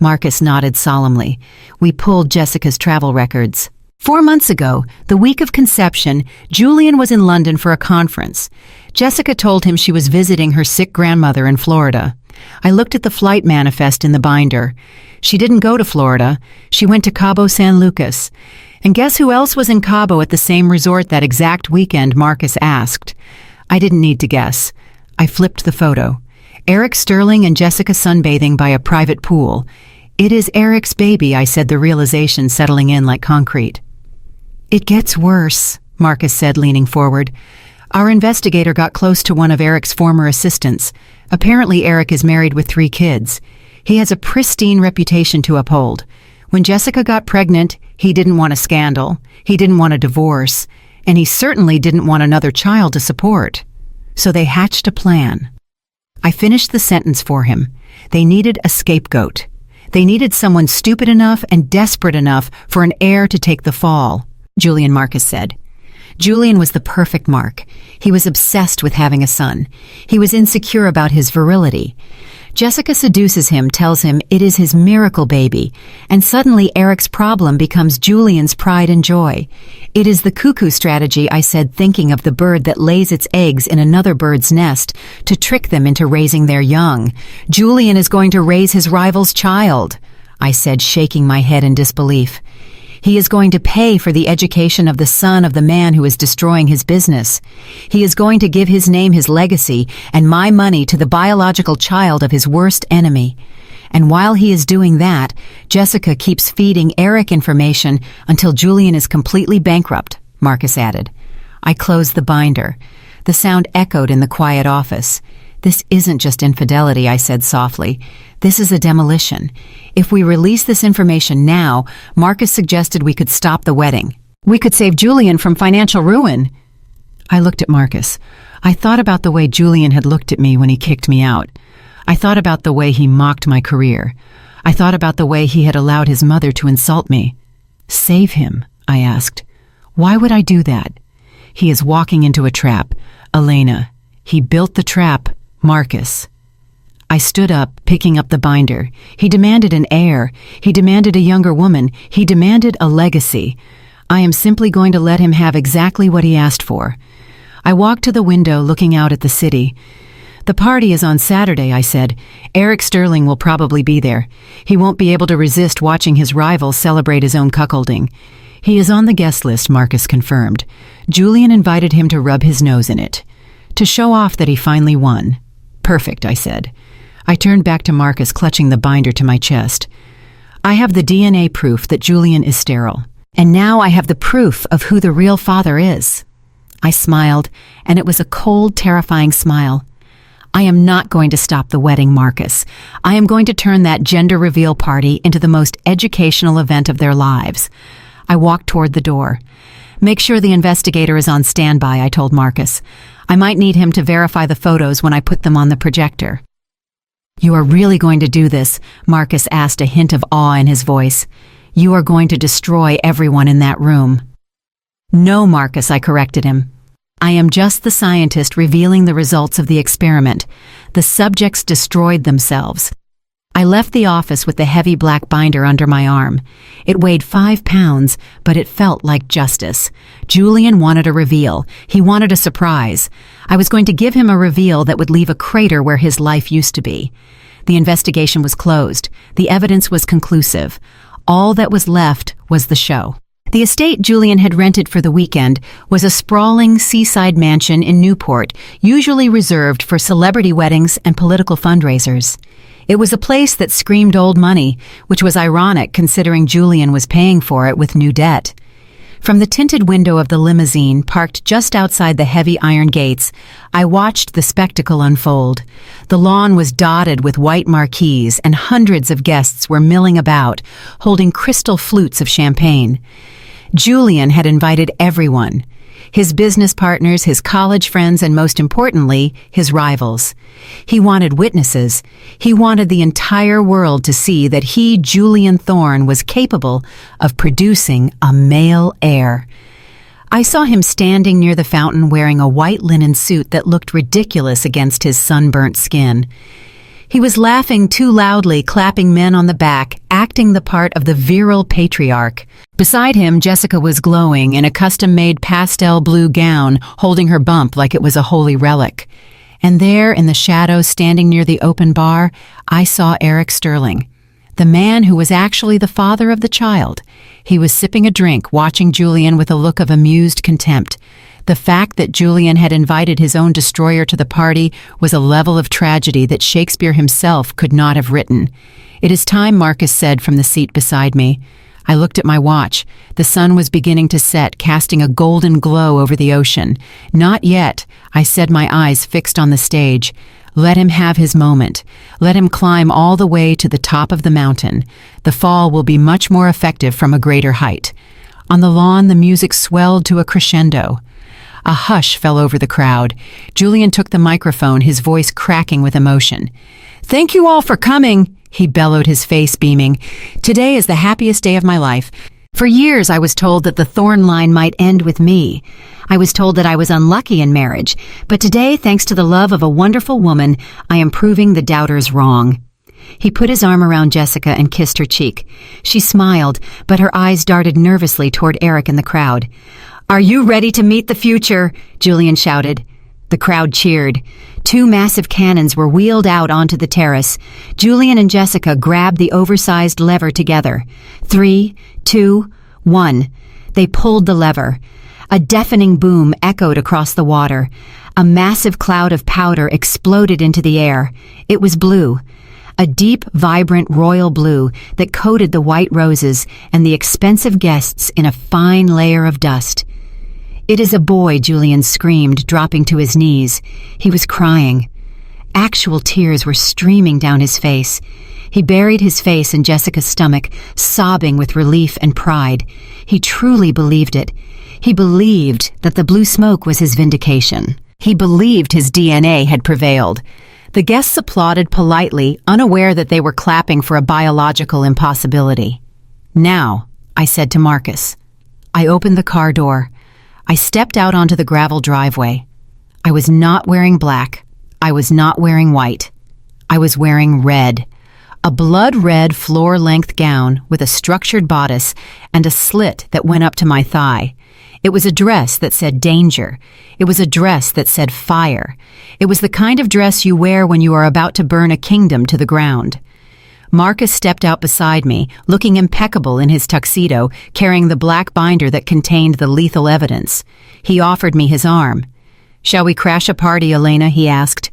Marcus nodded solemnly. We pulled Jessica's travel records. 4 months ago, the week of conception, Julian was in London for a conference. Jessica told him she was visiting her sick grandmother in Florida. I looked at the flight manifest in the binder. She didn't go to Florida. She went to Cabo San Lucas. And guess who else was in Cabo at the same resort that exact weekend, Marcus asked. I didn't need to guess. I flipped the photo. Eric Sterling and Jessica sunbathing by a private pool. "It is Eric's baby," I said, the realization settling in like concrete. "It gets worse," Marcus said, leaning forward. "Our investigator got close to one of Eric's former assistants. Apparently Eric is married with 3 kids. He has a pristine reputation to uphold. When Jessica got pregnant, he didn't want a scandal. He didn't want a divorce. And he certainly didn't want another child to support. So they hatched a plan." I finished the sentence for him. They needed a scapegoat. They needed someone stupid enough and desperate enough for an heir to take the fall, Julian, Marcus said. Julian was the perfect mark. He was obsessed with having a son. He was insecure about his virility. Jessica seduces him, tells him it is his miracle baby, and suddenly Eric's problem becomes Julian's pride and joy. "It is the cuckoo strategy," I said, thinking of the bird that lays its eggs in another bird's nest to trick them into raising their young. "Julian is going to raise his rival's child," I said, shaking my head in disbelief. "He is going to pay for the education of the son of the man who is destroying his business. He is going to give his name, his legacy, and my money to the biological child of his worst enemy. And while he is doing that, Jessica keeps feeding Eric information until Julian is completely bankrupt," Marcus added. I closed the binder. The sound echoed in the quiet office. "This isn't just infidelity," I said softly. "This is a demolition. If we release this information now," Marcus suggested, "we could stop the wedding. We could save Julian from financial ruin." I looked at Marcus. I thought about the way Julian had looked at me when he kicked me out. I thought about the way he mocked my career. I thought about the way he had allowed his mother to insult me. "Save him?" I asked. "Why would I do that?" "He is walking into a trap. Elena, he built the trap. Marcus." I stood up, picking up the binder. He demanded an heir. He demanded a younger woman. He demanded a legacy. I am simply going to let him have exactly what he asked for. I walked to the window, looking out at the city. "The party is on Saturday," I said. "Eric Sterling will probably be there. He won't be able to resist watching his rival celebrate his own cuckolding." "He is on the guest list," Marcus confirmed. Julian invited him to rub his nose in it, to show off that he finally won. "Perfect," I said. I turned back to Marcus, clutching the binder to my chest. "I have the DNA proof that Julian is sterile. And now I have the proof of who the real father is." I smiled, and it was a cold, terrifying smile. I am not going to stop the wedding, Marcus. I am going to turn that gender reveal party into the most educational event of their lives. I walked toward the door. Make sure the investigator is on standby, I told Marcus. I might need him to verify the photos when I put them on the projector. You are really going to do this? Marcus asked, a hint of awe in his voice. You are going to destroy everyone in that room. No, Marcus, I corrected him. I am just the scientist revealing the results of the experiment. The subjects destroyed themselves. I left the office with the heavy black binder under my arm. It weighed 5 pounds, but it felt like justice. Julian wanted a reveal. He wanted a surprise. I was going to give him a reveal that would leave a crater where his life used to be. The investigation was closed. The evidence was conclusive. All that was left was the show. The estate Julian had rented for the weekend was a sprawling seaside mansion in Newport, usually reserved for celebrity weddings and political fundraisers. It was a place that screamed old money, which was ironic considering Julian was paying for it with new debt. From the tinted window of the limousine parked just outside the heavy iron gates, I watched the spectacle unfold. The lawn was dotted with white marquees, and hundreds of guests were milling about, holding crystal flutes of champagne. Julian had invited everyone. His business partners, his college friends, and most importantly, his rivals. He wanted witnesses. He wanted the entire world to see that he, Julian Thorne, was capable of producing a male heir. I saw him standing near the fountain wearing a white linen suit that looked ridiculous against his sunburnt skin. He was laughing too loudly, clapping men on the back, acting the part of the virile patriarch. Beside him, Jessica was glowing in a custom-made pastel blue gown, holding her bump like it was a holy relic. And there, in the shadows, standing near the open bar, I saw Eric Sterling, the man who was actually the father of the child. He was sipping a drink, watching Julian with a look of amused contempt. The fact that Julian had invited his own destroyer to the party was a level of tragedy that Shakespeare himself could not have written. "It is time," Marcus said from the seat beside me. I looked at my watch. The sun was beginning to set, casting a golden glow over the ocean. "Not yet," I said, my eyes fixed on the stage. Let him have his moment. Let him climb all the way to the top of the mountain. The fall will be much more effective from a greater height. On the lawn, the music swelled to a crescendo. A hush fell over the crowd. Julian took the microphone, his voice cracking with emotion. "Thank you all for coming," he bellowed, his face beaming. "Today is the happiest day of my life. For years I was told that the Thorne line might end with me. I was told that I was unlucky in marriage, but today, thanks to the love of a wonderful woman, I am proving the doubters wrong." He put his arm around Jessica and kissed her cheek. She smiled, but her eyes darted nervously toward Eric and the crowd. "Are you ready to meet the future?" Julian shouted. The crowd cheered. 2 massive cannons were wheeled out onto the terrace. Julian and Jessica grabbed the oversized lever together. 3, 2, 1. They pulled the lever. A deafening boom echoed across the water. A massive cloud of powder exploded into the air. It was blue. A deep, vibrant royal blue that coated the white roses and the expensive guests in a fine layer of dust. "It is a boy," Julian screamed, dropping to his knees. He was crying. Actual tears were streaming down his face. He buried his face in Jessica's stomach, sobbing with relief and pride. He truly believed it. He believed that the blue smoke was his vindication. He believed his DNA had prevailed. The guests applauded politely, unaware that they were clapping for a biological impossibility. "Now," I said to Marcus. I opened the car door. I stepped out onto the gravel driveway. I was not wearing black. I was not wearing white. I was wearing red. A blood-red floor-length gown with a structured bodice and a slit that went up to my thigh. It was a dress that said danger. It was a dress that said fire. It was the kind of dress you wear when you are about to burn a kingdom to the ground. Marcus stepped out beside me, looking impeccable in his tuxedo, carrying the black binder that contained the lethal evidence. He offered me his arm. "Shall we crash a party, Elena?" he asked.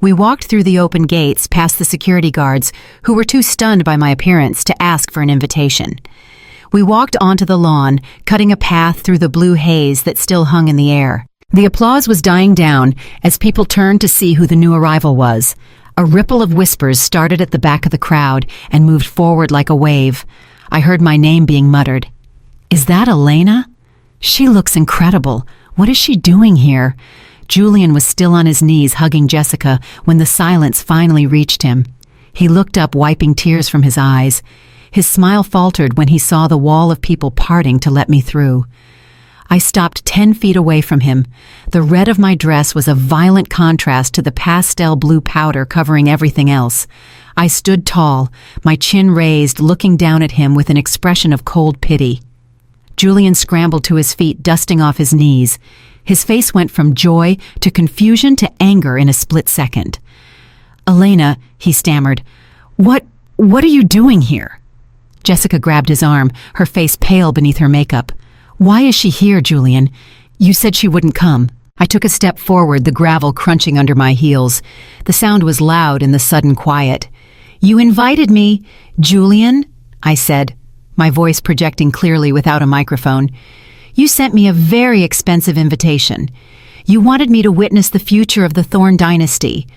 We walked through the open gates, past the security guards, who were too stunned by my appearance to ask for an invitation. We walked onto the lawn, cutting a path through the blue haze that still hung in the air. The applause was dying down as people turned to see who the new arrival was. A ripple of whispers started at the back of the crowd and moved forward like a wave. I heard my name being muttered. "Is that Elena? She looks incredible. What is she doing here?" Julian was still on his knees hugging Jessica when the silence finally reached him. He looked up, wiping tears from his eyes. His smile faltered when he saw the wall of people parting to let me through. I stopped 10 feet away from him. The red of my dress was a violent contrast to the pastel blue powder covering everything else. I stood tall, my chin raised, looking down at him with an expression of cold pity. Julian scrambled to his feet, dusting off his knees. His face went from joy to confusion to anger in a split second. "Elena," he stammered, What are you doing here?" Jessica grabbed his arm, her face pale beneath her makeup. "Why is she here, Julian? You said she wouldn't come." I took a step forward, the gravel crunching under my heels. The sound was loud in the sudden quiet. "You invited me, Julian," I said, my voice projecting clearly without a microphone. "You sent me a very expensive invitation. You wanted me to witness the future of the Thorne dynasty."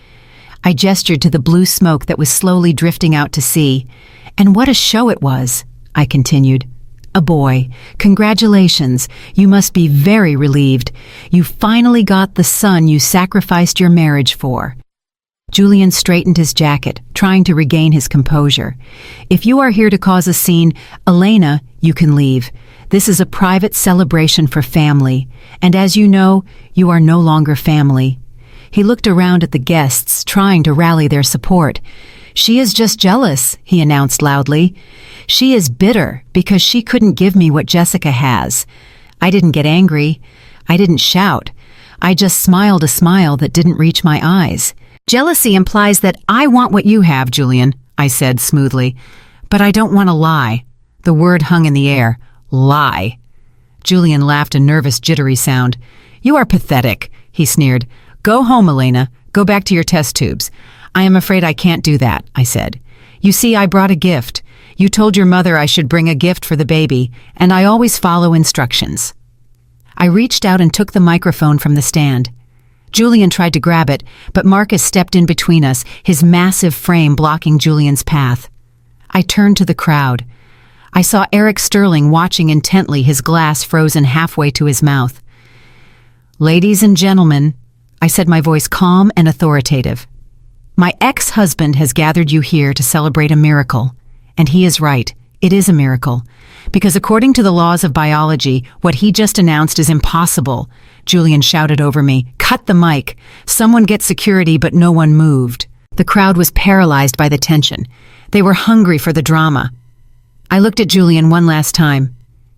I gestured to the blue smoke that was slowly drifting out to sea. "And what a show it was," I continued. "A boy. Congratulations. You must be very relieved. You finally got the son you sacrificed your marriage for." Julian straightened his jacket, trying to regain his composure. "If you are here to cause a scene, Elena, you can leave. This is a private celebration for family, and as you know, you are no longer family." He looked around at the guests, trying to rally their support. "She is just jealous," he announced loudly. "She is bitter because she couldn't give me what Jessica has." I didn't get angry. I didn't shout. I just smiled a smile that didn't reach my eyes. "Jealousy implies that I want what you have, Julian," I said smoothly. "But I don't want to lie." The word hung in the air. Lie. Julian laughed a nervous, jittery sound. "You are pathetic," he sneered. "Go home, Elena. Go back to your test tubes." "I am afraid I can't do that," I said. "You see, I brought a gift. You told your mother I should bring a gift for the baby, and I always follow instructions." I reached out and took the microphone from the stand. Julian tried to grab it, but Marcus stepped in between us, his massive frame blocking Julian's path. I turned to the crowd. I saw Eric Sterling watching intently, his glass frozen halfway to his mouth. "Ladies and gentlemen," I said, my voice calm and authoritative, "my ex-husband has gathered you here to celebrate a miracle. And he is right. It is a miracle. Because according to the laws of biology, what he just announced is impossible." Julian shouted over me. "Cut the mic. Someone get security," but no one moved. The crowd was paralyzed by the tension. They were hungry for the drama. I looked at Julian one last time.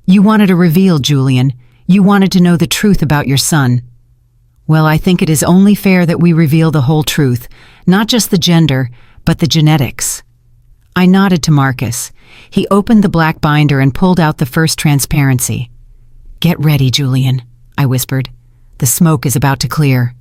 "You wanted a reveal, Julian. You wanted to know the truth about your son. Well, I think it is only fair that we reveal the whole truth, not just the gender, but the genetics." I nodded to Marcus. He opened the black binder and pulled out the first transparency. "Get ready, Julian," I whispered. "The smoke is about to clear."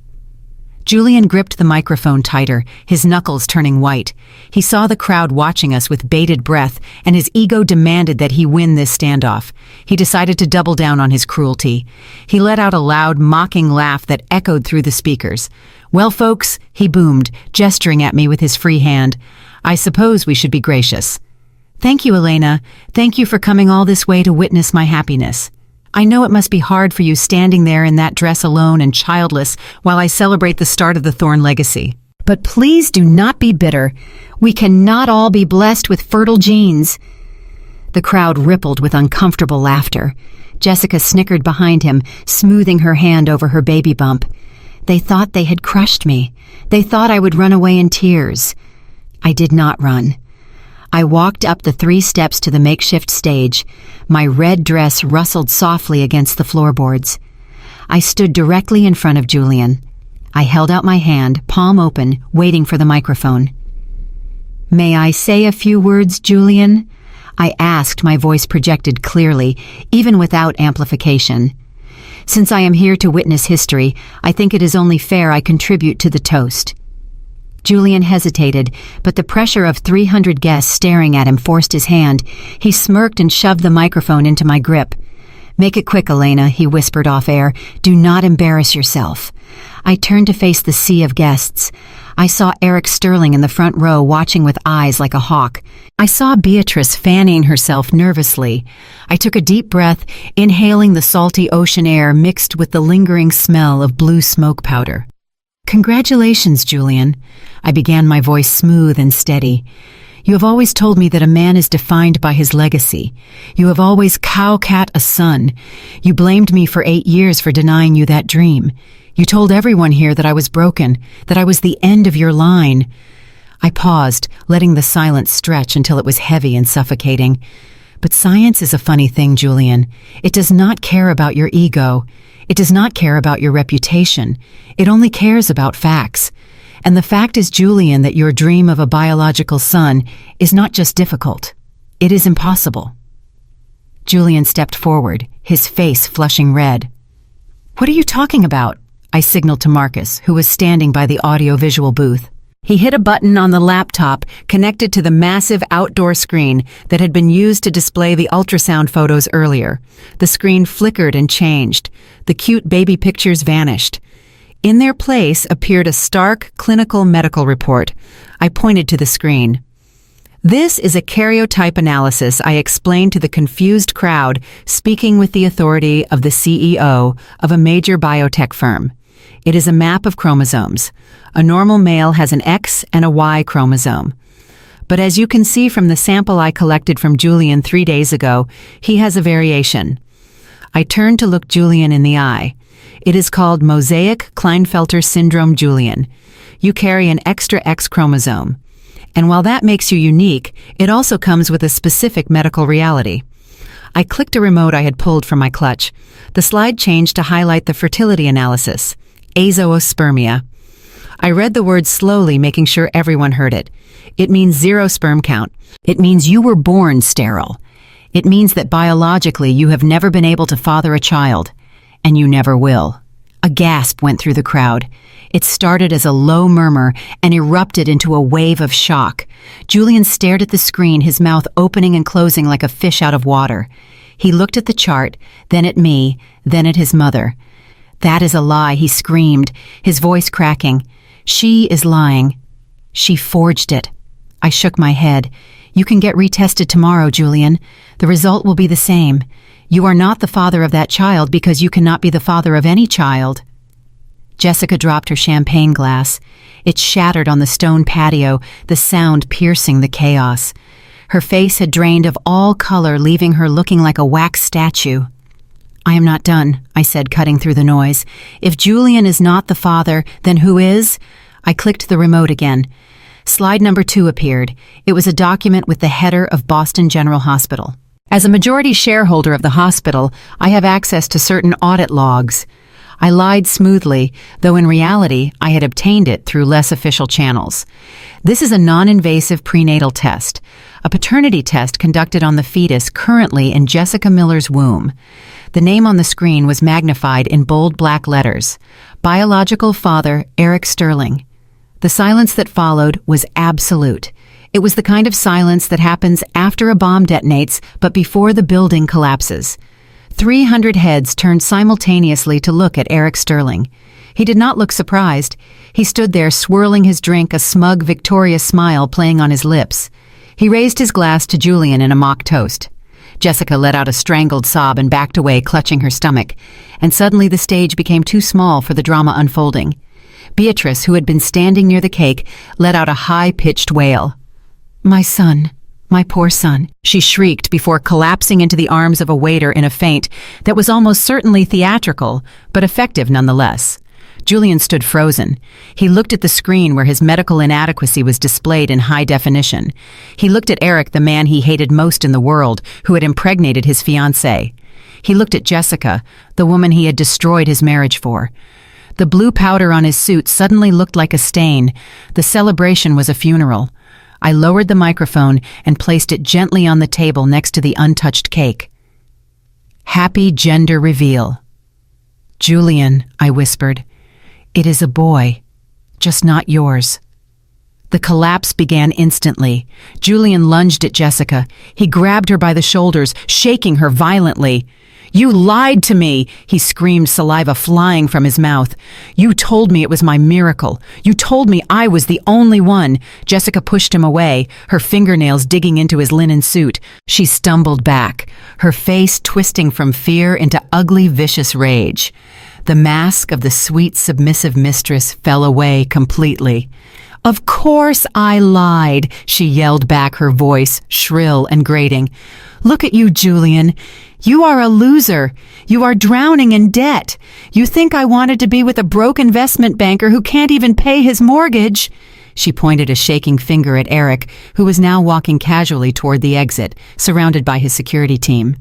Julian gripped the microphone tighter, his knuckles turning white. He saw the crowd watching us with bated breath, and his ego demanded that he win this standoff. He decided to double down on his cruelty. He let out a loud, mocking laugh that echoed through the speakers. "Well, folks," he boomed, gesturing at me with his free hand, "I suppose we should be gracious." "Thank you, Elena. Thank you for coming all this way to witness my happiness. I know it must be hard for you standing there in that dress alone and childless while I celebrate the start of the Thorne legacy. But please do not be bitter. We cannot all be blessed with fertile genes." The crowd rippled with uncomfortable laughter. Jessica snickered behind him, smoothing her hand over her baby bump. They thought they had crushed me. They thought I would run away in tears. I did not run. I walked up the 3 steps to the makeshift stage. My red dress rustled softly against the floorboards. I stood directly in front of Julian. I held out my hand, palm open, waiting for the microphone. "May I say a few words, Julian?" I asked, my voice projected clearly, even without amplification. Since I am here to witness history, I think it is only fair I contribute to the toast. Julian hesitated, but the pressure of 300 guests staring at him forced his hand. He smirked and shoved the microphone into my grip. "Make it quick, Elena," he whispered off air. "Do not embarrass yourself." I turned to face the sea of guests. I saw Eric Sterling in the front row watching with eyes like a hawk. I saw Beatrice fanning herself nervously. I took a deep breath, inhaling the salty ocean air mixed with the lingering smell of blue smoke powder. "Congratulations, Julian." I began, my voice smooth and steady. "You have always told me that a man is defined by his legacy. You have always cow-cat a son. You blamed me for 8 years for denying you that dream. You told everyone here that I was broken, that I was the end of your line." I paused, letting the silence stretch until it was heavy and suffocating. "But science is a funny thing, Julian. It does not care about your ego. It does not care about your reputation. It only cares about facts. And the fact is, Julian, that your dream of a biological son is not just difficult. It is impossible." Julian stepped forward, his face flushing red. "What are you talking about?" I signaled to Marcus, who was standing by the audio-visual booth. He hit a button on the laptop connected to the massive outdoor screen that had been used to display the ultrasound photos earlier. The screen flickered and changed. The cute baby pictures vanished. In their place appeared a stark clinical medical report. I pointed to the screen. "This is a karyotype analysis," I explained to the confused crowd, speaking with the authority of the CEO of a major biotech firm. "It is a map of chromosomes. A normal male has an X and a Y chromosome. But as you can see from the sample I collected from Julian 3 days ago, he has a variation." I turned to look Julian in the eye. "It is called Mosaic Klinefelter syndrome, Julian. You carry an extra X chromosome. And while that makes you unique, it also comes with a specific medical reality." I clicked a remote I had pulled from my clutch. The slide changed to highlight the fertility analysis. Azoospermia. I read the word slowly, making sure everyone heard it. It means 0 sperm count. It means you were born sterile. It means that biologically you have never been able to father a child. And you never will. A gasp went through the crowd. It started as a low murmur and erupted into a wave of shock. Julian stared at the screen, his mouth opening and closing like a fish out of water. He looked at the chart, then at me, then at his mother. "That is a lie," he screamed, his voice cracking. "She is lying. She forged it." I shook my head. "You can get retested tomorrow, Julian. The result will be the same. You are not the father of that child because you cannot be the father of any child." Jessica dropped her champagne glass. It shattered on the stone patio, the sound piercing the chaos. Her face had drained of all color, leaving her looking like a wax statue. "I am not done," I said, cutting through the noise. "If Julian is not the father, then who is?" I clicked the remote again. Slide number 2 appeared. It was a document with the header of Boston General Hospital. As a majority shareholder of the hospital, I have access to certain audit logs. I lied smoothly, though in reality I had obtained it through less official channels. This is a non-invasive prenatal test, a paternity test conducted on the fetus currently in Jessica Miller's womb. The name on the screen was magnified in bold black letters. Biological father, Eric Sterling. The silence that followed was absolute. It was the kind of silence that happens after a bomb detonates, but before the building collapses. 300 heads turned simultaneously to look at Eric Sterling. He did not look surprised. He stood there swirling his drink, a smug, victorious smile playing on his lips. He raised his glass to Julian in a mock toast. Jessica let out a strangled sob and backed away, clutching her stomach. And suddenly the stage became too small for the drama unfolding. Beatrice, who had been standing near the cake, let out a high-pitched wail. "My son. My poor son," she shrieked before collapsing into the arms of a waiter in a faint that was almost certainly theatrical, but effective nonetheless. Julian stood frozen. He looked at the screen where his medical inadequacy was displayed in high definition. He looked at Eric, the man he hated most in the world, who had impregnated his fiancée. He looked at Jessica, the woman he had destroyed his marriage for. The blue powder on his suit suddenly looked like a stain. The celebration was a funeral. I lowered the microphone and placed it gently on the table next to the untouched cake. "Happy gender reveal." "Julian," I whispered. "It is a boy, just not yours." The collapse began instantly. Julian lunged at Jessica. He grabbed her by the shoulders, shaking her violently. "You lied to me," he screamed, saliva flying from his mouth. "You told me it was my miracle. You told me I was the only one." Jessica pushed him away, her fingernails digging into his linen suit. She stumbled back, her face twisting from fear into ugly, vicious rage. The mask of the sweet, submissive mistress fell away completely. "Of course I lied," she yelled back, her voice shrill and grating. "Look at you, Julian. You are a loser. You are drowning in debt. You think I wanted to be with a broke investment banker who can't even pay his mortgage?" She pointed a shaking finger at Eric, who was now walking casually toward the exit, surrounded by his security team.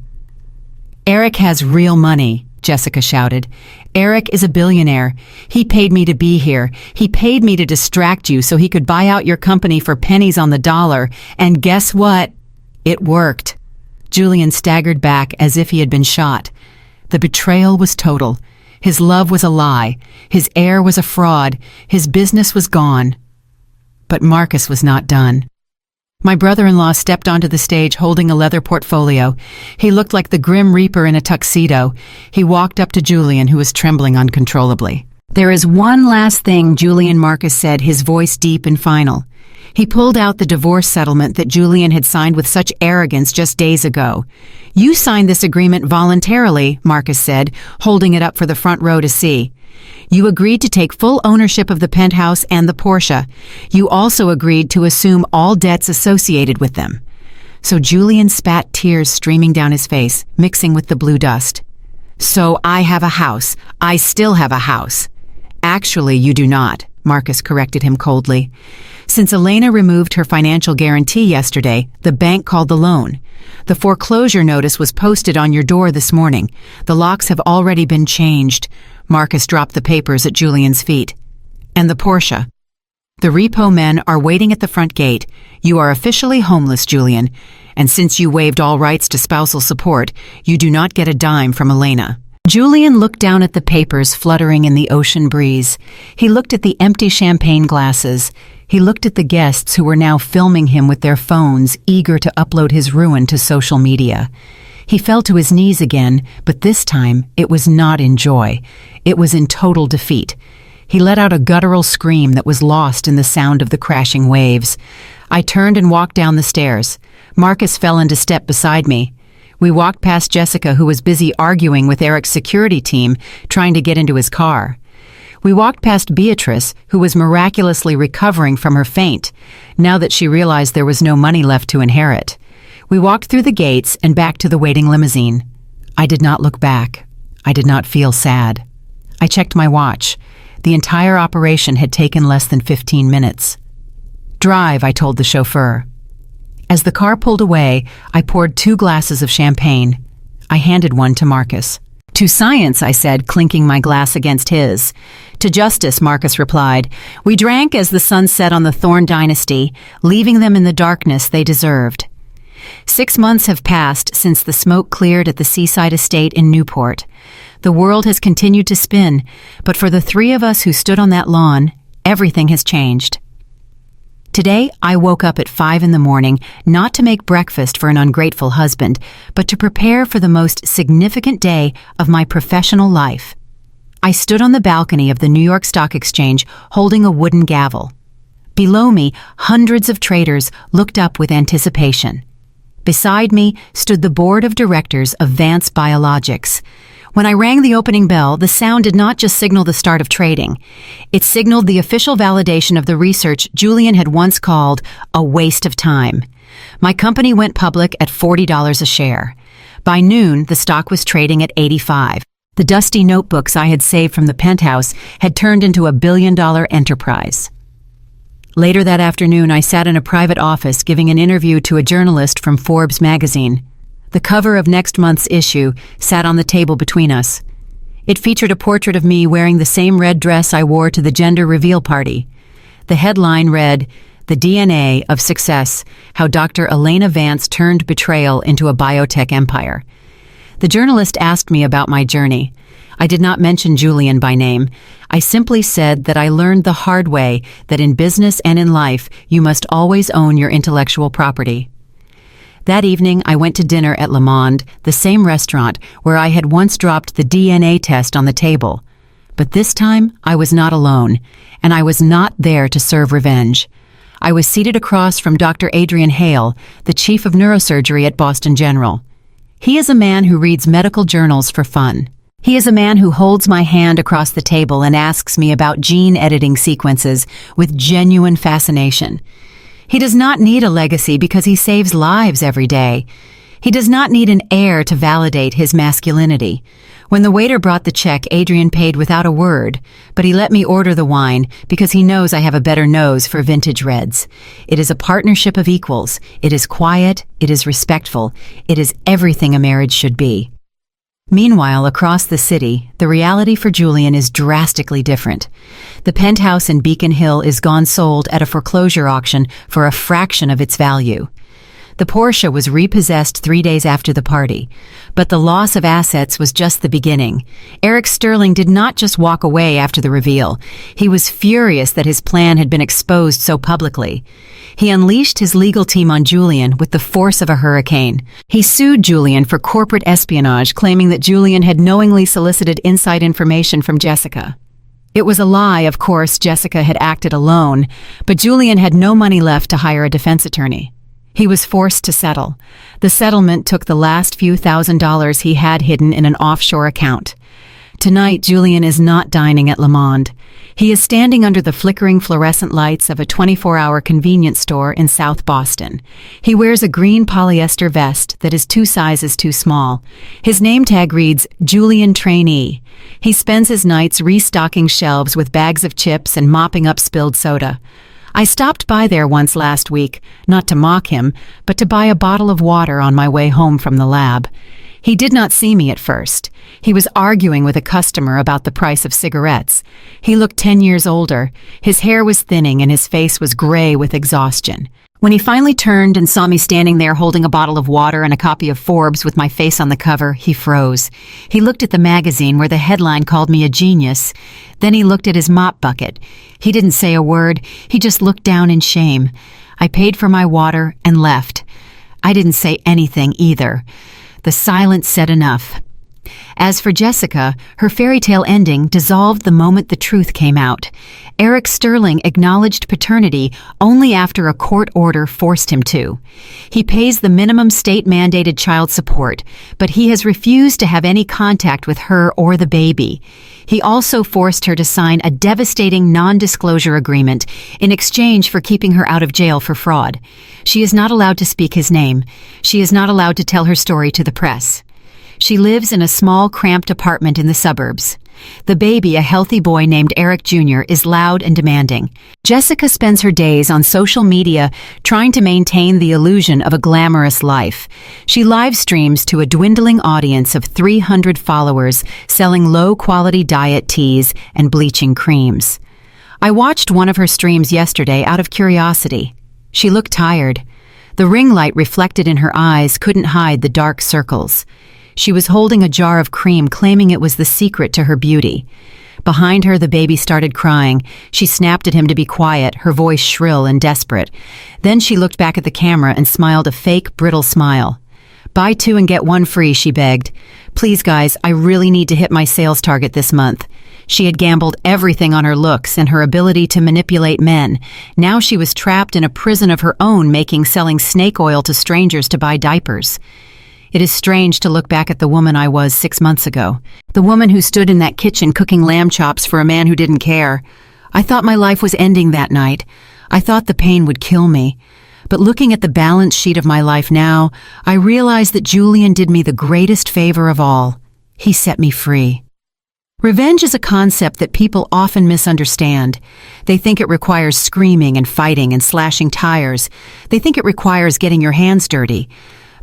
"Eric has real money," Jessica shouted. "Eric is a billionaire. He paid me to be here. He paid me to distract you so he could buy out your company for pennies on the dollar. And guess what? It worked." Julian staggered back as if he had been shot. The betrayal was total. His love was a lie. His heir was a fraud. His business was gone. But Marcus was not done. My brother-in-law stepped onto the stage holding a leather portfolio. He looked like the Grim Reaper in a tuxedo. He walked up to Julian, who was trembling uncontrollably. "There is one last thing," Julian Marcus said, his voice deep and final. He pulled out the divorce settlement that Julian had signed with such arrogance just days ago. "You signed this agreement voluntarily," Marcus said, holding it up for the front row to see. "You agreed to take full ownership of the penthouse and the Porsche. You also agreed to assume all debts associated with them." So Julian spat tears streaming down his face, mixing with the blue dust. "So I have a house. I still have a house." "Actually, you do not," Marcus corrected him coldly. "Since Elena removed her financial guarantee yesterday, the bank called the loan. The foreclosure notice was posted on your door this morning. The locks have already been changed." Marcus dropped the papers at Julian's feet. "And the Porsche. The repo men are waiting at the front gate. You are officially homeless, Julian. And since you waived all rights to spousal support, you do not get a dime from Elena." Julian looked down at the papers fluttering in the ocean breeze. He looked at the empty champagne glasses. He looked at the guests who were now filming him with their phones, eager to upload his ruin to social media. He fell to his knees again, but this time it was not in joy. It was in total defeat. He let out a guttural scream that was lost in the sound of the crashing waves. I turned and walked down the stairs. Marcus fell into step beside me. We walked past Jessica, who was busy arguing with Eric's security team, trying to get into his car. We walked past Beatrice, who was miraculously recovering from her faint, now that she realized there was no money left to inherit. We walked through the gates and back to the waiting limousine. I did not look back. I did not feel sad. I checked my watch. The entire operation had taken less than 15 minutes. "Drive," I told the chauffeur. As the car pulled away, I poured 2 glasses of champagne. I handed one to Marcus. "To science," I said, clinking my glass against his. "To justice," Marcus replied. We drank as the sun set on the Thorne dynasty, leaving them in the darkness they deserved. 6 months have passed since the smoke cleared at the seaside estate in Newport. The world has continued to spin, but for the 3 of us who stood on that lawn, everything has changed. Today, I woke up at 5 in the morning, not to make breakfast for an ungrateful husband, but to prepare for the most significant day of my professional life. I stood on the balcony of the New York Stock Exchange holding a wooden gavel. Below me, hundreds of traders looked up with anticipation. Beside me stood the board of directors of Vance Biologics. When I rang the opening bell, the sound did not just signal the start of trading. It signaled the official validation of the research Julian had once called a waste of time. My company went public at $40 a share. By noon, the stock was trading at $85. The dusty notebooks I had saved from the penthouse had turned into a billion-dollar enterprise. Later that afternoon, I sat in a private office giving an interview to a journalist from Forbes magazine. The cover of next month's issue sat on the table between us. It featured a portrait of me wearing the same red dress I wore to the gender reveal party. The headline read, "The DNA of Success, How Dr. Elena Vance Turned Betrayal into a Biotech Empire." The journalist asked me about my journey. I did not mention Julian by name. I simply said that I learned the hard way that in business and in life, you must always own your intellectual property. That evening, I went to dinner at Le Monde, the same restaurant where I had once dropped the DNA test on the table. But this time, I was not alone, and I was not there to serve revenge. I was seated across from Dr. Adrian Hale, the chief of neurosurgery at Boston General. He is a man who reads medical journals for fun. He is a man who holds my hand across the table and asks me about gene editing sequences with genuine fascination. He does not need a legacy because he saves lives every day. He does not need an heir to validate his masculinity. When the waiter brought the check, Adrian paid without a word, but he let me order the wine because he knows I have a better nose for vintage reds. It is a partnership of equals. It is quiet. It is respectful. It is everything a marriage should be. Meanwhile, across the city, the reality for Julian is drastically different. The penthouse in Beacon Hill is gone sold at a foreclosure auction for a fraction of its value. The Porsche was repossessed 3 days after the party, but the loss of assets was just the beginning. Eric Sterling did not just walk away after the reveal. He was furious that his plan had been exposed so publicly. He unleashed his legal team on Julian with the force of a hurricane. He sued Julian for corporate espionage, claiming that Julian had knowingly solicited inside information from Jessica. It was a lie, of course. Jessica had acted alone, but Julian had no money left to hire a defense attorney. He was forced to settle. The settlement took the last few $1,000s he had hidden in an offshore account. Tonight, Julian is not dining at Le Monde. He is standing under the flickering fluorescent lights of a 24-hour convenience store in South Boston. He wears a green polyester vest that is 2 sizes too small. His name tag reads, Julian Trainee. He spends his nights restocking shelves with bags of chips and mopping up spilled soda. I stopped by there once last week, not to mock him, but to buy a bottle of water on my way home from the lab. He did not see me at first. He was arguing with a customer about the price of cigarettes. He looked 10 years older. His hair was thinning and his face was gray with exhaustion. When he finally turned and saw me standing there holding a bottle of water and a copy of Forbes with my face on the cover, he froze. He looked at the magazine where the headline called me a genius. Then he looked at his mop bucket. He didn't say a word. He just looked down in shame. I paid for my water and left. I didn't say anything either. The silence said enough. As for Jessica, her fairy tale ending dissolved the moment the truth came out. Eric Sterling acknowledged paternity only after a court order forced him to. He pays the minimum state-mandated child support, but he has refused to have any contact with her or the baby. He also forced her to sign a devastating non-disclosure agreement in exchange for keeping her out of jail for fraud. She is not allowed to speak his name. She is not allowed to tell her story to the press. She lives in a small, cramped apartment in the suburbs. The baby, a healthy boy named Eric Jr., is loud and demanding. Jessica spends her days on social media trying to maintain the illusion of a glamorous life. She live streams to a dwindling audience of 300 followers selling low-quality diet teas and bleaching creams. I watched one of her streams yesterday out of curiosity. She looked tired. The ring light reflected in her eyes couldn't hide the dark circles. She was holding a jar of cream, claiming it was the secret to her beauty. Behind her, the baby started crying. She snapped at him to be quiet, her voice shrill and desperate. Then she looked back at the camera and smiled a fake, brittle smile. "Buy 2 and get 1 free," she begged. "Please, guys, I really need to hit my sales target this month." She had gambled everything on her looks and her ability to manipulate men. Now she was trapped in a prison of her own, selling snake oil to strangers to buy diapers. It is strange to look back at the woman I was 6 months ago. The woman who stood in that kitchen cooking lamb chops for a man who didn't care. I thought my life was ending that night. I thought the pain would kill me. But looking at the balance sheet of my life now, I realized that Julian did me the greatest favor of all. He set me free. Revenge is a concept that people often misunderstand. They think it requires screaming and fighting and slashing tires. They think it requires getting your hands dirty.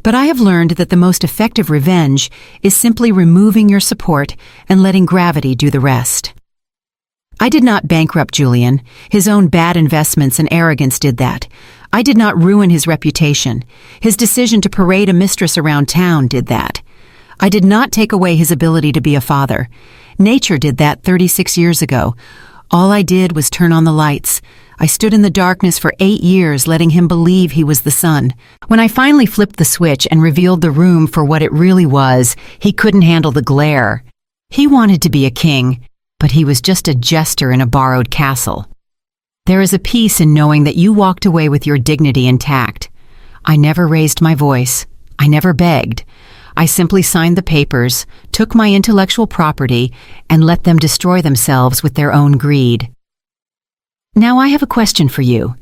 But I have learned that the most effective revenge is simply removing your support and letting gravity do the rest. I did not bankrupt Julian. His own bad investments and arrogance did that. I did not ruin his reputation. His decision to parade a mistress around town did that. I did not take away his ability to be a father. Nature did that 36 years ago. All I did was turn on the lights. I stood in the darkness for 8 years, letting him believe he was the sun. When I finally flipped the switch and revealed the room for what it really was, he couldn't handle the glare. He wanted to be a king, but he was just a jester in a borrowed castle. There is a peace in knowing that you walked away with your dignity intact. I never raised my voice. I never begged. I simply signed the papers, took my intellectual property, and let them destroy themselves with their own greed. Now I have a question for you.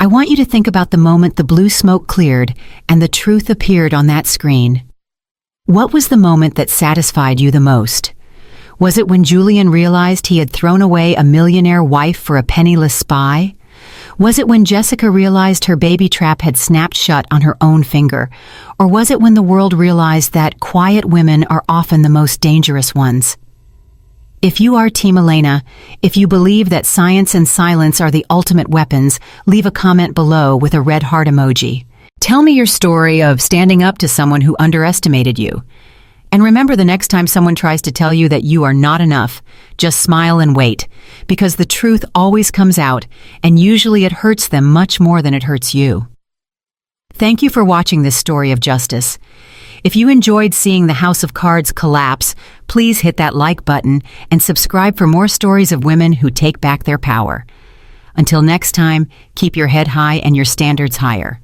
I want you to think about the moment the blue smoke cleared and the truth appeared on that screen. What was the moment that satisfied you the most? Was it when Julian realized he had thrown away a millionaire wife for a penniless spy? Was it when Jessica realized her baby trap had snapped shut on her own finger? Or was it when the world realized that quiet women are often the most dangerous ones? If you are Team Elena, if you believe that science and silence are the ultimate weapons, leave a comment below with a red heart emoji. Tell me your story of standing up to someone who underestimated you. And remember, the next time someone tries to tell you that you are not enough, just smile and wait, because the truth always comes out, and usually it hurts them much more than it hurts you. Thank you for watching this story of justice. If you enjoyed seeing the House of Cards collapse, please hit that like button and subscribe for more stories of women who take back their power. Until next time, keep your head high and your standards higher.